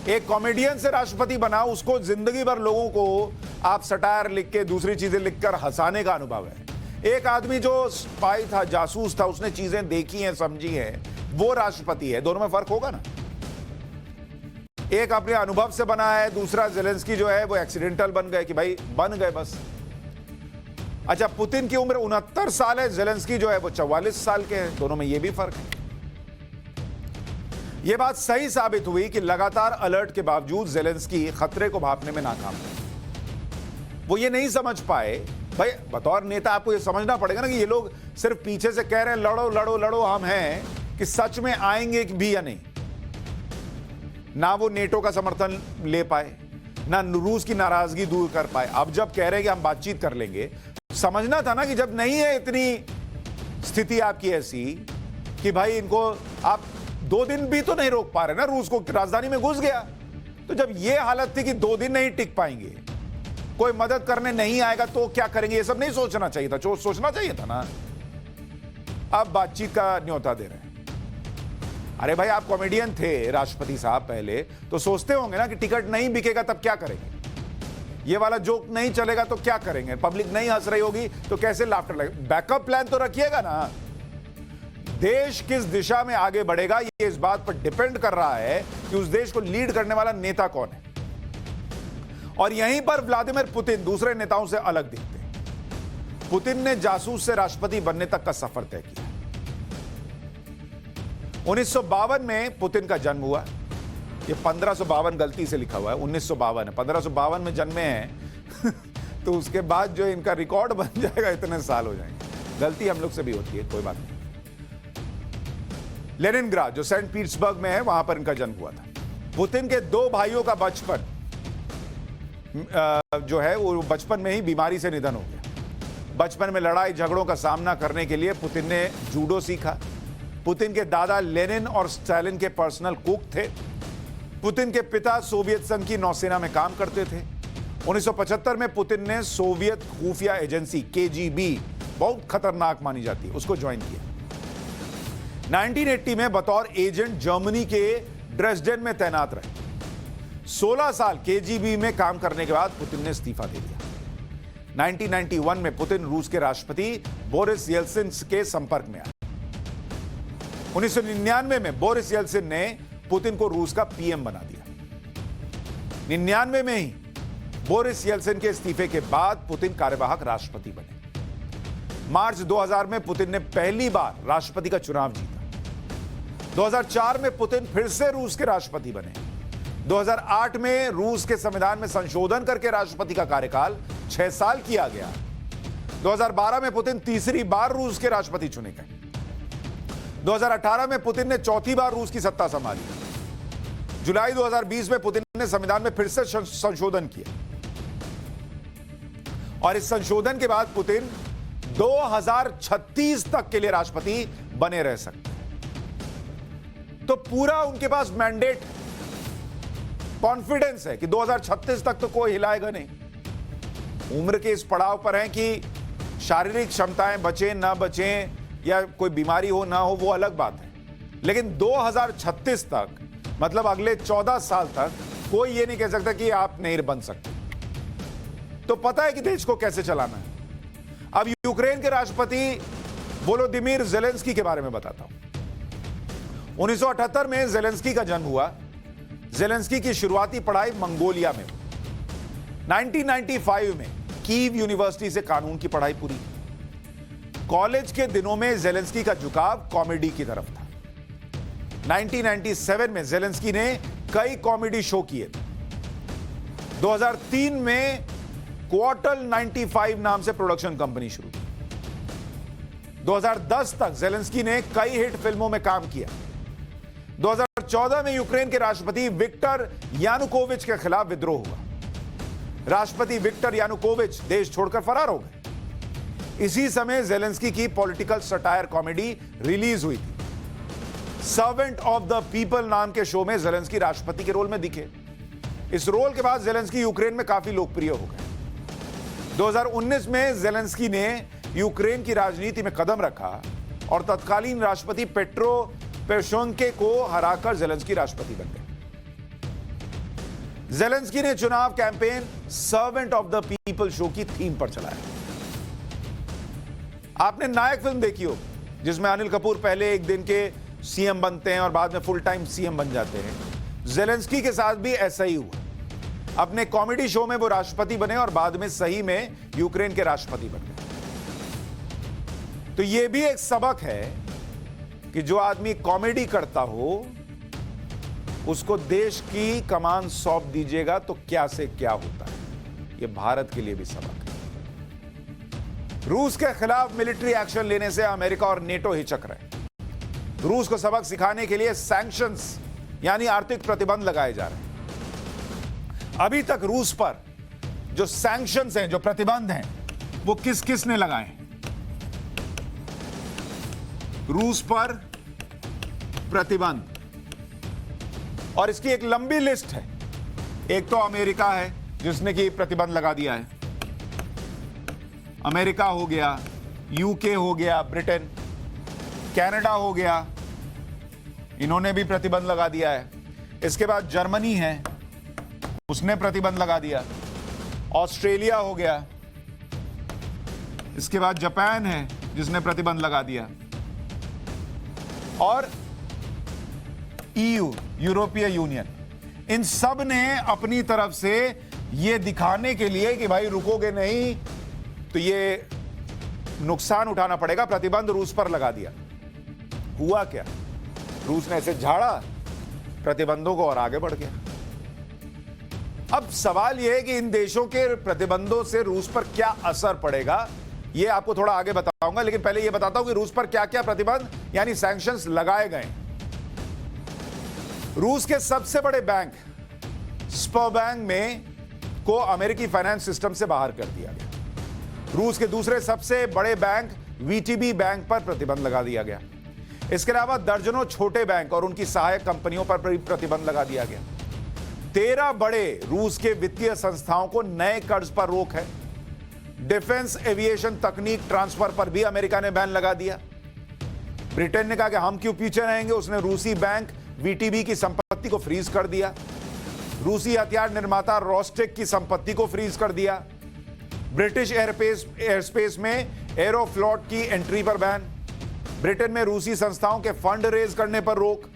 एक कॉमेडियन से राष्ट्रपति बना, उसको जिंदगी भर लोगों को आप सटायर लिख के दूसरी चीजें लिखकर हंसाने का अनुभव है। एक आदमी जो स्पाई था, जासूस था, उसने चीजें देखी हैं, समझी हैं, वो राष्ट्रपति है। दोनों में फर्क होगा ना। एक अपने अनुभव से बना है, दूसरा जेलेंस्की जो है वो एक्सीडेंटल बन गए कि भाई बन गए बस। अच्छा, पुतिन की उम्र 69 साल है, जेलेंस्की जो है वो 44 साल के हैं, दोनों में ये भी फर्क है। यह बात सही साबित हुई कि लगातार अलर्ट के बावजूद जेलेंस्की खतरे को भांपने में नाकाम थे। वो ये नहीं समझ पाए, भाई बतौर नेता आपको ये समझना पड़ेगा ना कि ये लोग सिर्फ पीछे से कह रहे हैं लड़ो लड़ो लड़ो हम हैं, कि सच में आएंगे भी या नहीं। ना वो नेटो का समर्थन ले पाए, ना रूस की नाराजगी दूर कर पाए। अब जब कह रहे हैं कि हम बातचीत कर लेंगे, समझना था ना कि जब नहीं है इतनी स्थिति आपकी ऐसी कि भाई इनको आप 2 दिन भी तो नहीं रोक पा रहे ना, रूस को राजधानी में घुस गया। तो जब ये हालत थी कि 2 दिन नहीं टिक पाएंगे, कोई मदद करने नहीं आएगा तो क्या करेंगे, ये सब नहीं सोचना चाहिए था। सोचना चाहिए था ना। अब बातचीत का न्योता दे रहे हैं। अरे भाई, आप कॉमेडियन थे राष्ट्रपति साहब पहले, तो सोचते होंगे ना कि टिकट नहीं बिकेगा तब क्या करेंगे, ये वाला जोक नहीं चलेगा तो क्या करेंगे, पब्लिक नहीं हंस रही होगी तो कैसे लाफ्टर लगेगा। बैकअप प्लान तो रखिएगा ना। देश किस दिशा में आगे बढ़ेगा ये इस बात पर डिपेंड कर रहा है कि उस देश को लीड करने वाला नेता कौन है। और यहीं पर व्लादिमीर पुतिन दूसरे नेताओं से अलग दिखते हैं। पुतिन ने जासूस से राष्ट्रपति बनने तक का सफर तय किया। 1952 में पुतिन का जन्म हुआ। ये 1552 गलती से लिखा हुआ है, 1952 है, 1552 में जन्मे हैं तो उसके बाद जो इनका रिकॉर्ड बन जाएगा इतने साल हो जाएंगे। गलती हम लोग से भी होती है, कोई बात नहीं। लेनिनग्राड जो सेंट पीटर्सबर्ग में है, वहां पर इनका जन्म हुआ था। पुतिन के 2 भाइयों का बचपन जो है वो बचपन में ही बीमारी से निधन हो गया। बचपन में लड़ाई झगड़ों का सामना करने के लिए पुतिन ने जूडो सीखा। पुतिन के दादा लेनिन और स्टालिन के पर्सनल कुक थे। पुतिन के पिता सोवियत संघ की नौसेना में काम करते थे। 1975 में पुतिन ने सोवियत खुफिया एजेंसी KGB, बहुत खतरनाक मानी जाती है, उसको ज्वाइन किया। 1980 में बतौर एजेंट जर्मनी के ड्रेसडेन में तैनात रहे। 16 साल KGB में काम करने के बाद पुतिन ने इस्तीफा दे दिया। 1991 में पुतिन रूस के राष्ट्रपति बोरिस येल्सिन के संपर्क में आए 1999 में बोरिस येल्सिन ने पुतिन को रूस का पीएम बना दिया। 99 में ही बोरिस येल्सिन के इस्तीफे के बाद पुतिन कार्यवाहक राष्ट्रपति बने। मार्च 2000 में पुतिन ने पहली बार राष्ट्रपति का चुनाव जीता। 2004 में पुतिन फिर से रूस के राष्ट्रपति बने। 2008 में रूस के संविधान में संशोधन करके राष्ट्रपति का कार्यकाल 6 साल किया गया। 2012 में पुतिन तीसरी बार रूस के राष्ट्रपति चुने गए। 2018 में पुतिन ने चौथी बार रूस की सत्ता संभाली। जुलाई 2020 में पुतिन ने संविधान में फिर से संशोधन किया और इस संशोधन के बाद पुतिन 2036 तक के लिए राष्ट्रपति बने रह सकते हैं। तो पूरा उनके पास मैंडेट, कॉन्फिडेंस है कि 2036 तक तो कोई हिलाएगा नहीं। उम्र के इस पड़ाव पर हैं कि शारीरिक क्षमताएं बचें ना बचें या कोई बीमारी हो ना हो वो अलग बात है, लेकिन 2036 तक मतलब अगले 14 साल तक कोई ये नहीं कह सकता कि आप नहीं बन सकते। तो पता है कि देश को कैसे चलाना है। अब यूक्रेन के राष्ट्रपति वोलोदिमीर ज़ेलेंस्की के बारे में बताता हूं। 1978 में ज़ेलेंस्की का जन्म हुआ। ज़ेलेंस्की की शुरुआती पढ़ाई मंगोलिया में हुई। 1995 में कीव यूनिवर्सिटी से कानून की पढ़ाई पूरी। कॉलेज के दिनों में ज़ेलेंस्की का झुकाव कॉमेडी की तरफ था। 1997 में ज़ेलेंस्की ने कई कॉमेडी शो किए थे। 2003 में क्वार्टल 95 नाम से प्रोडक्शन कंपनी शुरू की। 2010 तक ज़ेलेंस्की ने कई हिट फिल्मों में काम किया। 2014 में यूक्रेन के राष्ट्रपति विक्टर यानुकोविच के खिलाफ विद्रोह हुआ। राष्ट्रपति विक्टर यानुकोविच देश छोड़कर फरार हो गए। इसी समय ज़ेलेंस्की की पॉलिटिकल सटायर कॉमेडी रिलीज हुई थी। सर्वेंट ऑफ द पीपल नाम के शो में ज़ेलेंस्की राष्ट्रपति के रोल में दिखे। इस रोल के बाद ज़ेलेंस्की यूक्रेन में काफी लोकप्रिय हो गए। 2019 में ज़ेलेंस्की ने यूक्रेन की राजनीति में कदम रखा और तत्कालीन राष्ट्रपति पेट्रो पोरोशेंको को हराकर ज़ेलेंस्की राष्ट्रपति बन गए। ज़ेलेंस्की ने चुनाव campaign servant of the people show की थीम पर चलाया। आपने नायक फिल्म देखी हो जिसमें अनिल कपूर पहले एक दिन के सीएम बनते हैं और बाद में फुल टाइम सीएम बन जाते हैं। ज़ेलेंस्की के साथ भी ऐसा ही हुआ। अपने कॉमेडी शो में वो राष्ट्रपति बने और बाद में सही में यूक्रेन के राष्ट्रपति बन गए। तो ये भी एक सबक है कि जो आदमी कॉमेडी करता हो उसको देश की कमान सौंप दीजिएगा तो क्या से क्या होता है। ये भारत के लिए भी सबक है। रूस के खिलाफ मिलिट्री एक्शन लेने से अमेरिका और नेटो हिचक रहे। रूस को सबक सिखाने के लिए सैंक्शंस यानी आर्थिक प्रतिबंध लगाए जा रहे हैं। अभी तक रूस पर जो सैंक्शंस हैं, जो प्रतिबंध हैं, वो किस किस ने लगाए हैं? रूस पर प्रतिबंध, और इसकी एक लंबी लिस्ट है। एक तो अमेरिका है जिसने कि प्रतिबंध लगा दिया है। अमेरिका हो गया, यूके हो गया, ब्रिटेन, कनाडा हो गया, इन्होंने भी प्रतिबंध लगा दिया है। इसके बाद जर्मनी है, उसने प्रतिबंध लगा दिया। ऑस्ट्रेलिया हो गया। इसके बाद जापान है जिसने प्रतिबंध लगा दिया। और ईयू, यूरोपीय यूनियन, इन सब ने अपनी तरफ से यह दिखाने के लिए कि भाई रुकोगे नहीं तो ये नुकसान उठाना पड़ेगा, प्रतिबंध रूस पर लगा दिया। हुआ क्या? रूस ने ऐसे झाड़ा प्रतिबंधों को और आगे बढ़ गया। अब सवाल यह है कि इन देशों के प्रतिबंधों से रूस पर क्या असर पड़ेगा, यह आपको थोड़ा आगे बताऊंगा, लेकिन पहले यह बताता हूं कि रूस पर क्या क्या प्रतिबंध यानी सैंक्शंस लगाए गए। रूस के सबसे बड़े बैंक स्बरबैंक में को अमेरिकी फाइनेंस सिस्टम से बाहर कर दिया गया। रूस के दूसरे सबसे बड़े बैंक वीटीबी बैंक पर प्रतिबंध लगा दिया गया। इसके अलावा दर्जनों छोटे बैंक और उनकी सहायक कंपनियों पर भी प्रतिबंध लगा दिया गया। 13 बड़े रूस के वित्तीय संस्थाओं को नए कर्ज पर रोक है। डिफेंस एविएशन तकनीक ट्रांसफर पर भी अमेरिका ने बैन लगा दिया। ब्रिटेन ने कहा कि हम क्यों पीछे रहेंगे, उसने रूसी बैंक वीटीबी की संपत्ति को फ्रीज कर दिया। रूसी हथियार निर्माता रोस्टेक की संपत्ति को फ्रीज कर दिया। ब्रिटिश एयरस्पेस में एरोफ्लॉट की एंट्री पर बैन। ब्रिटेन में रूसी संस्थाओं के फंड रेज करने पर रोक।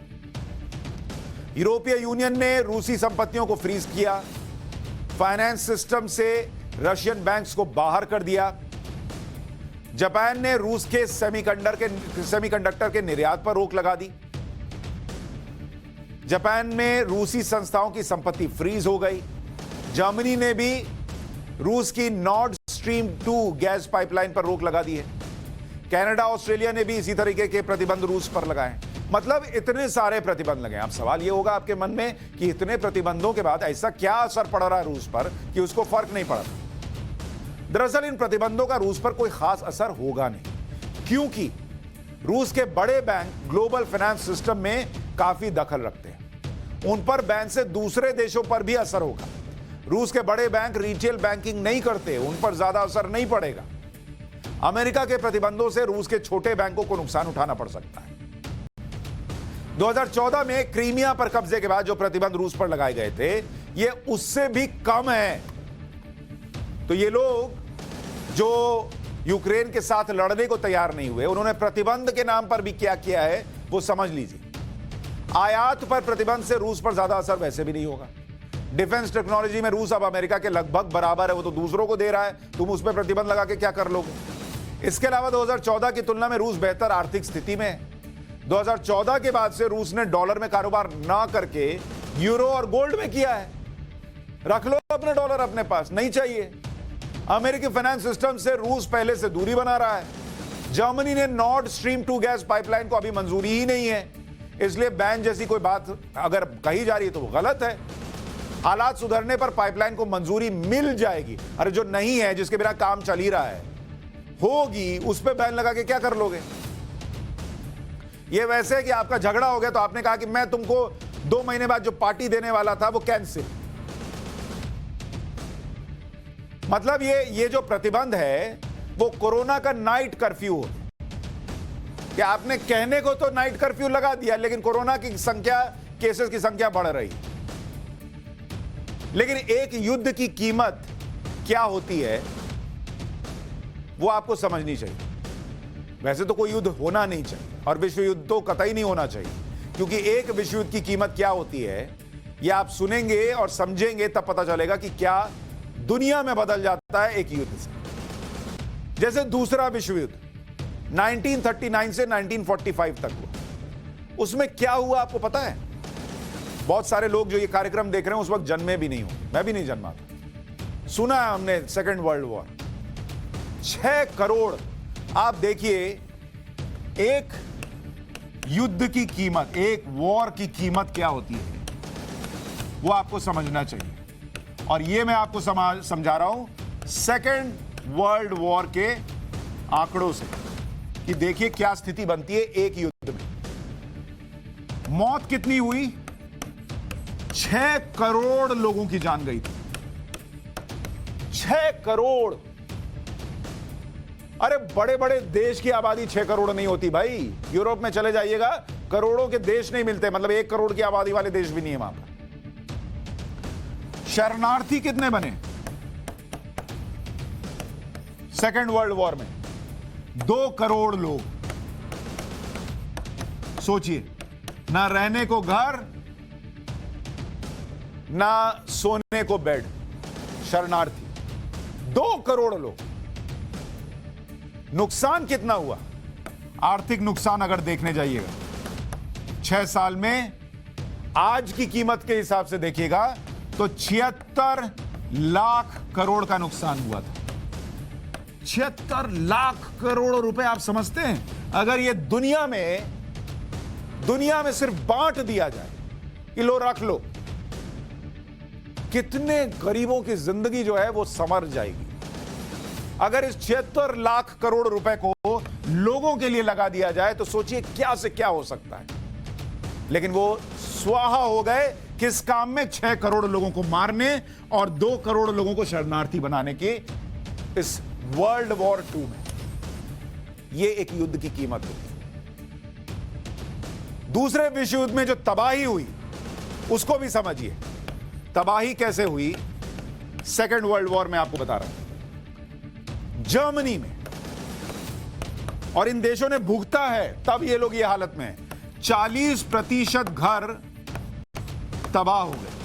यूरोपीय यूनियन ने रूसी संपत्तियों को फ्रीज किया। फाइनेंस सिस्टम से रशियन बैंक्स को बाहर कर दिया। जापान ने रूस के सेमीकंडक्टर के निर्यात पर रोक लगा दी। जापान में रूसी संस्थाओं की संपत्ति फ्रीज हो गई। जर्मनी ने भी रूस की नॉर्ड स्ट्रीम 2 गैस पाइपलाइन पर रोक लगा दी है। कनाडा, ऑस्ट्रेलिया ने भी इसी तरीके के प्रतिबंध रूस पर लगाए। मतलब इतने सारे प्रतिबंध लगे। अब सवाल यह होगा आपके मन में कि इतने प्रतिबंधों के बाद ऐसा क्या असर पड़ रहा है रूस पर कि उसको फर्क नहीं पड़ा। दरअसल इन प्रतिबंधों का रूस पर कोई खास असर होगा नहीं, क्योंकि रूस के बड़े बैंक ग्लोबल फाइनेंस सिस्टम में काफी दखल रखते हैं। उन पर बैन से दूसरे देशों पर भी असर होगा। रूस के बड़े बैंक रिटेल बैंकिंग नहीं करते, उन पर ज्यादा असर नहीं पड़ेगा। अमेरिका के प्रतिबंधों से रूस के छोटे बैंकों को नुकसान उठाना पड़ सकता है। 2014 में क्रीमिया पर कब्जे के बाद जो प्रतिबंध रूस पर लगाए गए थे, ये उससे भी कम है। तो ये लोग जो यूक्रेन के साथ लड़ने को तैयार नहीं हुए, उन्होंने प्रतिबंध के नाम पर भी क्या किया है वो समझ लीजिए। आयात पर प्रतिबंध से रूस पर ज्यादा असर वैसे भी नहीं होगा। डिफेंस टेक्नोलॉजी में रूस अब अमेरिका के लगभग बराबर है, वो तो दूसरों को दे रहा है, तुम उस पर प्रतिबंध लगा के क्या कर लोगे। इसके अलावा 2014 की तुलना में रूस बेहतर आर्थिक स्थिति में है। 2014 के बाद से रूस ने डॉलर में कारोबार ना करके यूरो और गोल्ड में किया है। रख लो अपने डॉलर अपने पास, नहीं चाहिए। अमेरिकी फाइनेंस सिस्टम से रूस पहले से दूरी बना रहा है। जर्मनी ने नॉर्ड स्ट्रीम 2 गैस पाइपलाइन को अभी मंजूरी ही नहीं है, इसलिए बैन जैसी कोई बात अगर कही जा रही है तो वो गलत है। हालात सुधरने पर पाइपलाइन को मंजूरी मिल जाएगी। अरे जो नहीं है, जिसके बिना काम चल ही रहा है, होगी, उस पर बैन लगा के क्या कर लोगे। ये वैसे है कि आपका झगड़ा हो गया तो आपने कहा कि मैं तुमको 2 महीने बाद जो पार्टी देने वाला था वो कैंसिल। मतलब ये जो प्रतिबंध है वो कोरोना का नाइट कर्फ्यू हो, कि आपने कहने को तो नाइट कर्फ्यू लगा दिया, लेकिन कोरोना की संख्या, केसेस की संख्या बढ़ रही। लेकिन एक युद्ध की कीमत क्या होती है वो आपको समझनी चाहिए। वैसे तो कोई युद्ध होना नहीं चाहिए और विश्व युद्ध तो कतई नहीं होना चाहिए, क्योंकि एक विश्व युद्ध की कीमत क्या होती है ये आप सुनेंगे और समझेंगे तब पता चलेगा कि क्या दुनिया में बदल जाता है एक युद्ध से। जैसे दूसरा विश्व युद्ध 1939 से 1945 तक हुआ, उसमें क्या हुआ आपको पता है? बहुत सारे लोग जो ये कार्यक्रम देख रहे हैं उस वक्त जन्मे भी नहीं हो, मैं भी नहीं जन्मा था। सुना है हमने सेकेंड वर्ल्ड वॉर, 6 करोड़। आप देखिए एक युद्ध की कीमत, एक वॉर की कीमत क्या होती है वो आपको समझना चाहिए। और ये मैं आपको समझा रहा हूं सेकेंड वर्ल्ड वॉर के आंकड़ों से, कि देखिए क्या स्थिति बनती है एक युद्ध में। मौत कितनी हुई? 6 करोड़ लोगों की जान गई थी। 6 करोड़। अरे बड़े बड़े देश की आबादी 6 करोड़ नहीं होती भाई। यूरोप में चले जाइएगा, करोड़ों के देश नहीं मिलते, मतलब 1 करोड़ की आबादी वाले देश भी नहीं है वहां पर। शरणार्थी कितने बने सेकेंड वर्ल्ड वॉर में? 2 करोड़ लोग। सोचिए, ना रहने को घर, ना सोने को बेड, शरणार्थी 2 करोड़ लोग। नुकसान कितना हुआ? आर्थिक नुकसान अगर देखने जाइएगा 6 साल में आज की कीमत के हिसाब से देखिएगा तो 76 लाख करोड़ का नुकसान हुआ था। 76 लाख करोड़ रुपए। आप समझते हैं अगर ये दुनिया में सिर्फ बांट दिया जाए कि लो रख लो, कितने गरीबों की जिंदगी जो है वो संवर जाएगी। अगर इस 76 लाख करोड़ रुपए को लोगों के लिए लगा दिया जाए तो सोचिए क्या से क्या हो सकता है। लेकिन वो स्वाहा हो गए किस काम में? 6 करोड़ लोगों को मारने और 2 करोड़ लोगों को शरणार्थी बनाने की इस वर्ल्ड वॉर 2 में। यह एक युद्ध की कीमत होती है। दूसरे विश्व युद्ध में जो तबाही हुई उसको भी समझिए। तबाही कैसे हुई सेकेंड वर्ल्ड वॉर में आपको बता रहा हूं। जर्मनी में और इन देशों ने भुगता है, तब ये लोग ये हालत में हैं। 40% घर तबाह हो गए।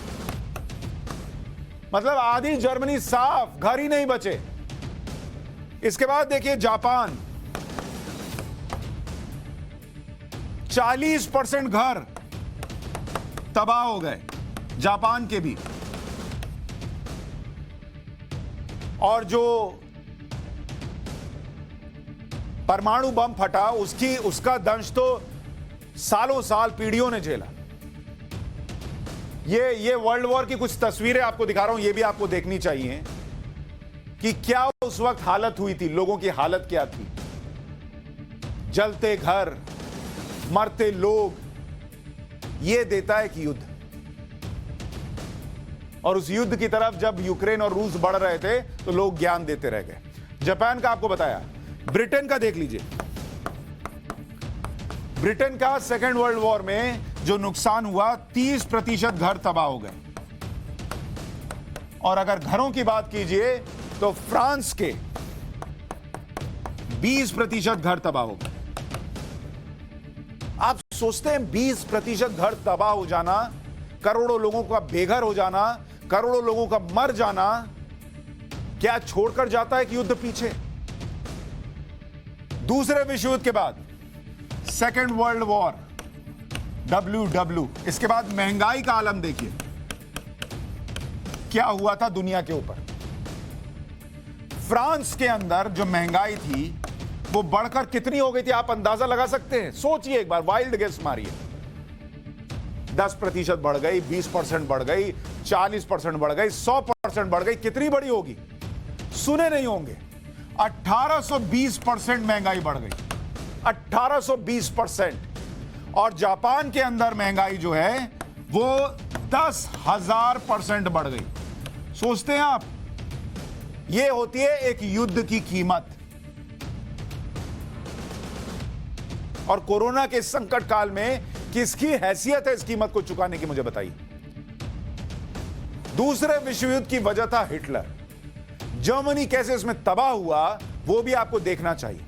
मतलब आधी जर्मनी साफ, घर ही नहीं बचे। इसके बाद देखिए जापान, 40% घर तबाह हो गए, जापान के भी। और जो परमाणु बम फटा उसका दंश तो सालों साल पीढ़ियों ने झेला। ये वर्ल्ड वॉर की कुछ तस्वीरें आपको दिखा रहा हूं, ये भी आपको देखनी चाहिए कि क्या उस वक्त हालत हुई थी, लोगों की हालत क्या थी। जलते घर, मरते लोग, ये देता है कि युद्ध। और उस युद्ध की तरफ जब यूक्रेन और रूस बढ़ रहे थे तो लोग ज्ञान देते रह गए। जापान का आपको बताया, ब्रिटेन का देख लीजिए। ब्रिटेन का सेकेंड वर्ल्ड वॉर में जो नुकसान हुआ, 30% घर तबाह हो गए। और अगर घरों की बात कीजिए तो फ्रांस के 20% घर तबाह हो गए। आप सोचते हैं 20% घर तबाह हो जाना, करोड़ों लोगों का बेघर हो जाना, करोड़ों लोगों का मर जाना, क्या छोड़कर जाता है कि युद्ध पीछे। दूसरे विश्व युद्ध के बाद सेकेंड वर्ल्ड वॉर, WW, इसके बाद महंगाई का आलम देखिए क्या हुआ था दुनिया के ऊपर। फ्रांस के अंदर जो महंगाई थी वो बढ़कर कितनी हो गई थी, आप अंदाजा लगा सकते हैं? सोचिए एक बार, वाइल्ड गेस मारिए। 10% बढ़ गई, 20% बढ़ गई, 40% बढ़ गई, 100% बढ़ गई, कितनी बड़ी होगी? सुने नहीं होंगे। 1820% महंगाई बढ़ गई, 1820%। और जापान के अंदर महंगाई जो है वो 10,000% बढ़ गई। सोचते हैं आप, ये होती है एक युद्ध की कीमत। और कोरोना के संकट काल में किसकी हैसियत है इस कीमत को चुकाने की, मुझे बताइए। दूसरे विश्व युद्ध की वजह था हिटलर। जर्मनी कैसे इसमें तबाह हुआ वो भी आपको देखना चाहिए।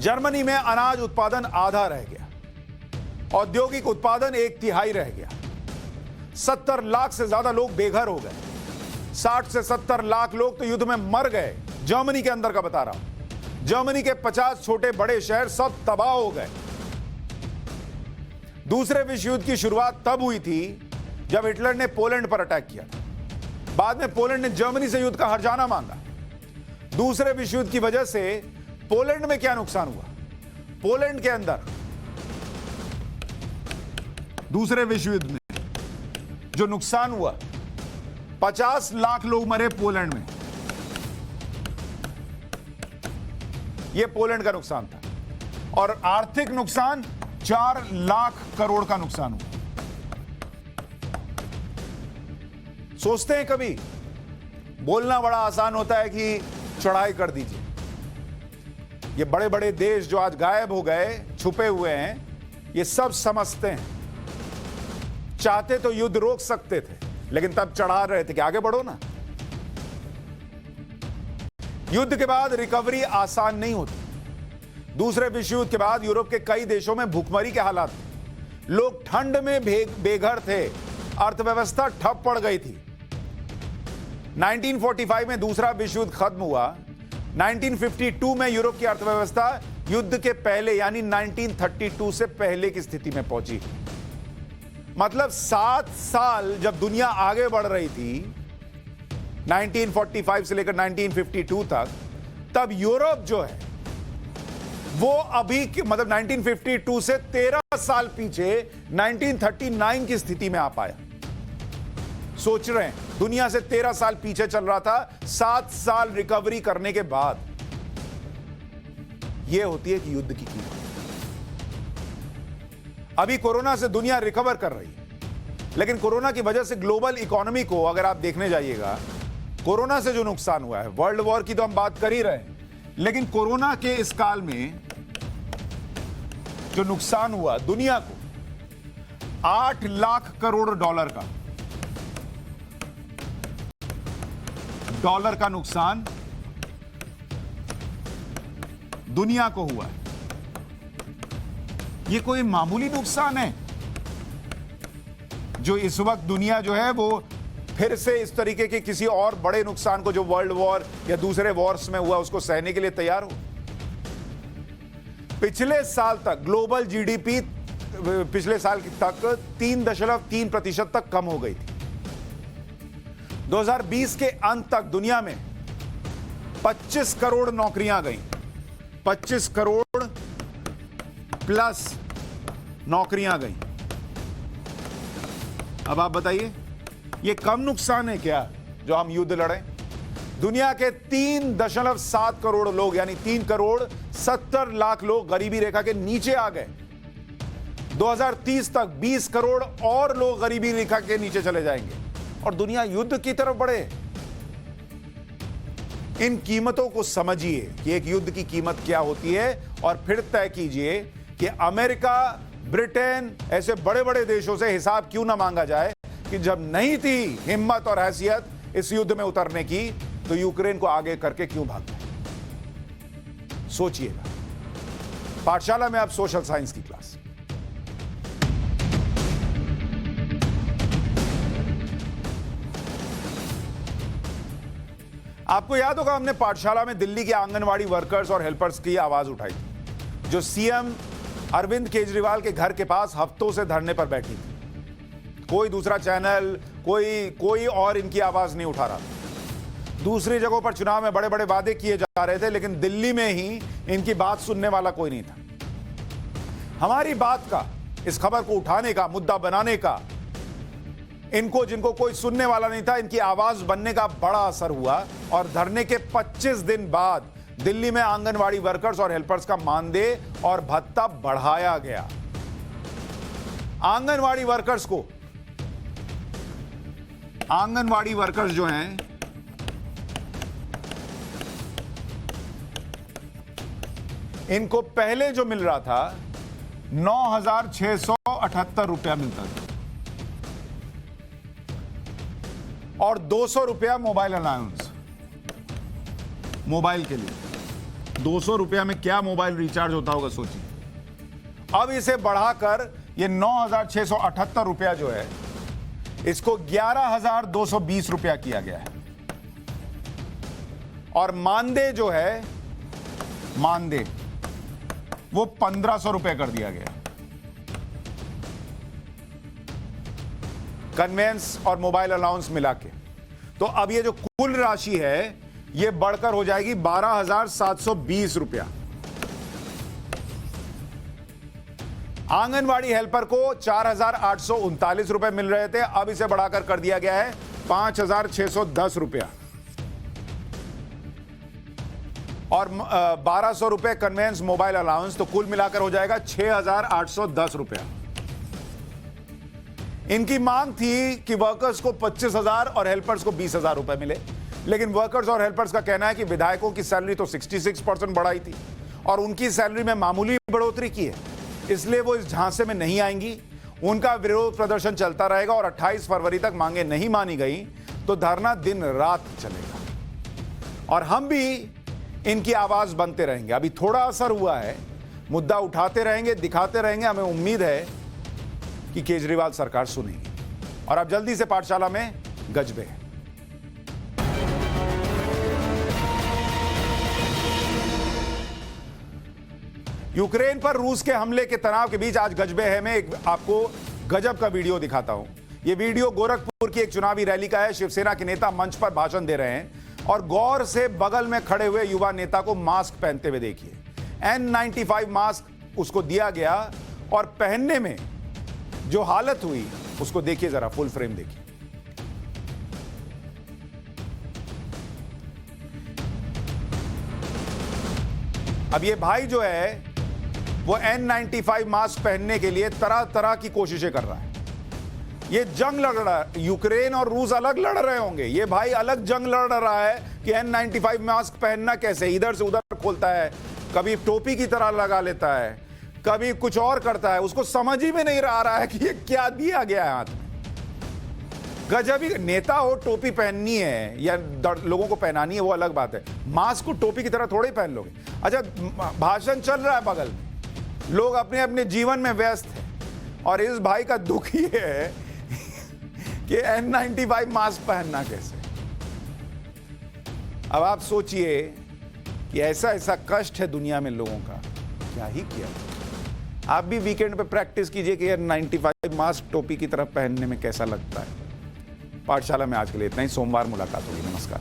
जर्मनी में अनाज उत्पादन आधा रह गया, औद्योगिक उत्पादन 1/3 रह गया, 70 लाख से ज्यादा लोग बेघर हो गए, 60 से 70 लाख लोग तो युद्ध में मर गए। जर्मनी के अंदर का बता रहा हूं, जर्मनी के 50 छोटे बड़े शहर सब तबाह हो गए। दूसरे विश्व युद्ध की शुरुआत तब हुई थी जब हिटलर ने पोलैंड पर अटैक किया। बाद में पोलैंड ने जर्मनी से युद्ध का हर्जाना मांगा। दूसरे विश्व युद्ध की वजह से पोलैंड में क्या नुकसान हुआ? पोलैंड के अंदर दूसरे विश्व युद्ध में जो नुकसान हुआ, 50 लाख लोग मरे पोलैंड में। यह पोलैंड का नुकसान था। और आर्थिक नुकसान 4 लाख करोड़ का नुकसान हुआ। सोचते हैं कभी, बोलना बड़ा आसान होता है कि चढ़ाई कर दीजिए। ये बड़े बड़े देश जो आज गायब हो गए, छुपे हुए हैं, ये सब समझते हैं। चाहते तो युद्ध रोक सकते थे, लेकिन तब चढ़ा रहे थे कि आगे बढ़ो ना। युद्ध के बाद रिकवरी आसान नहीं होती। दूसरे विश्व युद्ध के बाद यूरोप के कई देशों में भूखमरी के हालात थे। लोग ठंड में बेघर थे, अर्थव्यवस्था ठप पड़ गई थी। 1945 में दूसरा विश्व युद्ध खत्म हुआ। 1952 में यूरोप की अर्थव्यवस्था युद्ध के पहले यानी 1932 से पहले की स्थिति में पहुंची। मतलब 7 साल जब दुनिया आगे बढ़ रही थी, 1945 से लेकर 1952 तक, तब यूरोप जो है वो अभी मतलब 1952 से 13 साल पीछे 1939 की स्थिति में आ पाया। सोच रहे हैं, दुनिया से 13 साल पीछे चल रहा था, 7 साल रिकवरी करने के बाद। यह होती है कि युद्ध की कीमत। अभी कोरोना से दुनिया रिकवर कर रही है, लेकिन कोरोना की वजह से ग्लोबल इकोनॉमी को अगर आप देखने जाइएगा, कोरोना से जो नुकसान हुआ है, वर्ल्ड वॉर की तो हम बात कर ही रहे हैं, लेकिन कोरोना के इस काल में जो नुकसान हुआ दुनिया को, 8 लाख करोड़ डॉलर का नुकसान दुनिया को हुआ है। ये कोई मामूली नुकसान है जो इस वक्त दुनिया जो है वो फिर से इस तरीके के किसी और बड़े नुकसान को जो वर्ल्ड वॉर या दूसरे वॉर्स में हुआ उसको सहने के लिए तैयार हो? पिछले साल तक ग्लोबल जीडीपी पिछले साल तक 3.3% तक कम हो गई थी। 2020 के अंत तक दुनिया में 25 करोड़ नौकरियां गई, 25 करोड़ प्लस नौकरियां गई। अब आप बताइए ये कम नुकसान है क्या जो हम युद्ध लड़े? दुनिया के 3.7 करोड़ लोग यानी 3 करोड़ 70 लाख लोग गरीबी रेखा के नीचे आ गए। 2030 तक 20 करोड़ और लोग गरीबी रेखा के नीचे चले जाएंगे और दुनिया युद्ध की तरफ बढ़े। इन कीमतों को समझिए कि एक युद्ध की कीमत क्या होती है और फिर तय कीजिए कि अमेरिका, ब्रिटेन ऐसे बड़े बड़े देशों से हिसाब क्यों ना मांगा जाए कि जब नहीं थी हिम्मत और हैसियत इस युद्ध में उतरने की तो यूक्रेन को आगे करके क्यों भाग गए? सोचिएगा। पाठशाला में अब सोशल साइंस की क्लास। आपको याद होगा हमने पाठशाला में दिल्ली के आंगनवाड़ी वर्कर्स और हेल्पर्स की आवाज उठाई थी जो सीएम अरविंद केजरीवाल के घर के पास हफ्तों से धरने पर बैठी थी। कोई दूसरा चैनल, कोई और इनकी आवाज नहीं उठा रहा। दूसरी जगहों पर चुनाव में बड़े बड़े वादे किए जा रहे थे लेकिन दिल्ली में ही इनकी बात सुनने वाला कोई नहीं था। हमारी बात का, इस खबर को उठाने का, मुद्दा बनाने का इनको जिनको कोई सुनने वाला नहीं था, इनकी आवाज बनने का बड़ा असर हुआ और धरने के 25 दिन बाद दिल्ली में आंगनवाड़ी वर्कर्स और हेल्पर्स का मानदेय और भत्ता बढ़ाया गया। आंगनवाड़ी वर्कर्स जो हैं इनको पहले जो मिल रहा था 9,678 रुपया मिलता था और 200 रुपया मोबाइल अलाउंस। मोबाइल के लिए 200 रुपया में क्या मोबाइल रिचार्ज होता होगा सोचिए। अब इसे बढ़ाकर ये 9,678 रुपया जो है इसको 11,220 रुपया किया गया है और मानदेय जो है मानदेय वो 1,500 रुपए कर दिया गया। कन्वेंस और मोबाइल अलाउंस मिला के तो अब ये जो कुल राशि है ये बढ़कर हो जाएगी 12,720 रुपया। आंगनवाड़ी हेल्पर को 4,839 रुपए मिल रहे थे, अब इसे बढ़ाकर कर दिया गया है 5,610 रुपया और 1,200 रुपए कन्वेंस मोबाइल अलाउंस, तो कुल मिलाकर हो जाएगा 6,810 रुपया। इनकी मांग थी कि वर्कर्स को 25,000 और हेल्पर्स को 20,000 रुपए मिले, लेकिन वर्कर्स और हेल्पर्स का कहना है कि विधायकों की सैलरी तो 66% बढ़ाई थी और उनकी सैलरी में मामूली बढ़ोतरी की है, इसलिए वो इस झांसे में नहीं आएंगी। उनका विरोध प्रदर्शन चलता रहेगा और 28 फरवरी तक मांगे नहीं मानी गई तो धरना दिन रात चलेगा और हम भी इनकी आवाज बनते रहेंगे। अभी थोड़ा असर हुआ है, मुद्दा उठाते रहेंगे, दिखाते रहेंगे। हमें उम्मीद है कि केजरीवाल सरकार सुनेगी। और अब जल्दी से पाठशाला में गजबे है। यूक्रेन पर रूस के हमले के तनाव के बीच आज गजबे है में एक आपको गजब का वीडियो दिखाता हूं। यह वीडियो गोरखपुर की एक चुनावी रैली का है। शिवसेना के नेता मंच पर भाषण दे रहे हैं और गौर से बगल में खड़े हुए युवा नेता को मास्क पहनते हुए देखिए। N95 मास्क उसको दिया गया और पहनने में जो हालत हुई उसको देखिए जरा, फुल फ्रेम देखिए। अब ये भाई जो है वो N95 मास्क पहनने के लिए तरह तरह की कोशिशें कर रहा है। ये जंग लड़ रहा है, यूक्रेन और रूस अलग लड़ रहे होंगे, ये भाई अलग जंग लड़ रहा है कि N95 मास्क पहनना कैसे, इधर से उधर खोलता है, कभी टोपी की तरह लगा लेता है, कभी कुछ और करता है। उसको समझ ही में नहीं आ रहा है कि ये क्या दिया गया है हाथ में। गजब ही नेता हो, टोपी पहननी है या लोगों को पहनानी है वो अलग बात है, मास्क को टोपी की तरह थोड़े ही पहन लोगे। अच्छा, भाषण चल रहा है बगल में, लोग अपने अपने जीवन में व्यस्त हैं और इस भाई का दुख ये है कि N95 मास्क पहनना कैसे। अब आप सोचिए कि ऐसा ऐसा कष्ट है दुनिया में लोगों का, क्या ही किया। आप भी वीकेंड पे प्रैक्टिस कीजिए कि N95 मास्क टोपी की तरह पहनने में कैसा लगता है। पाठशाला में आज के लिए इतना ही, सोमवार मुलाकात होगी। नमस्कार।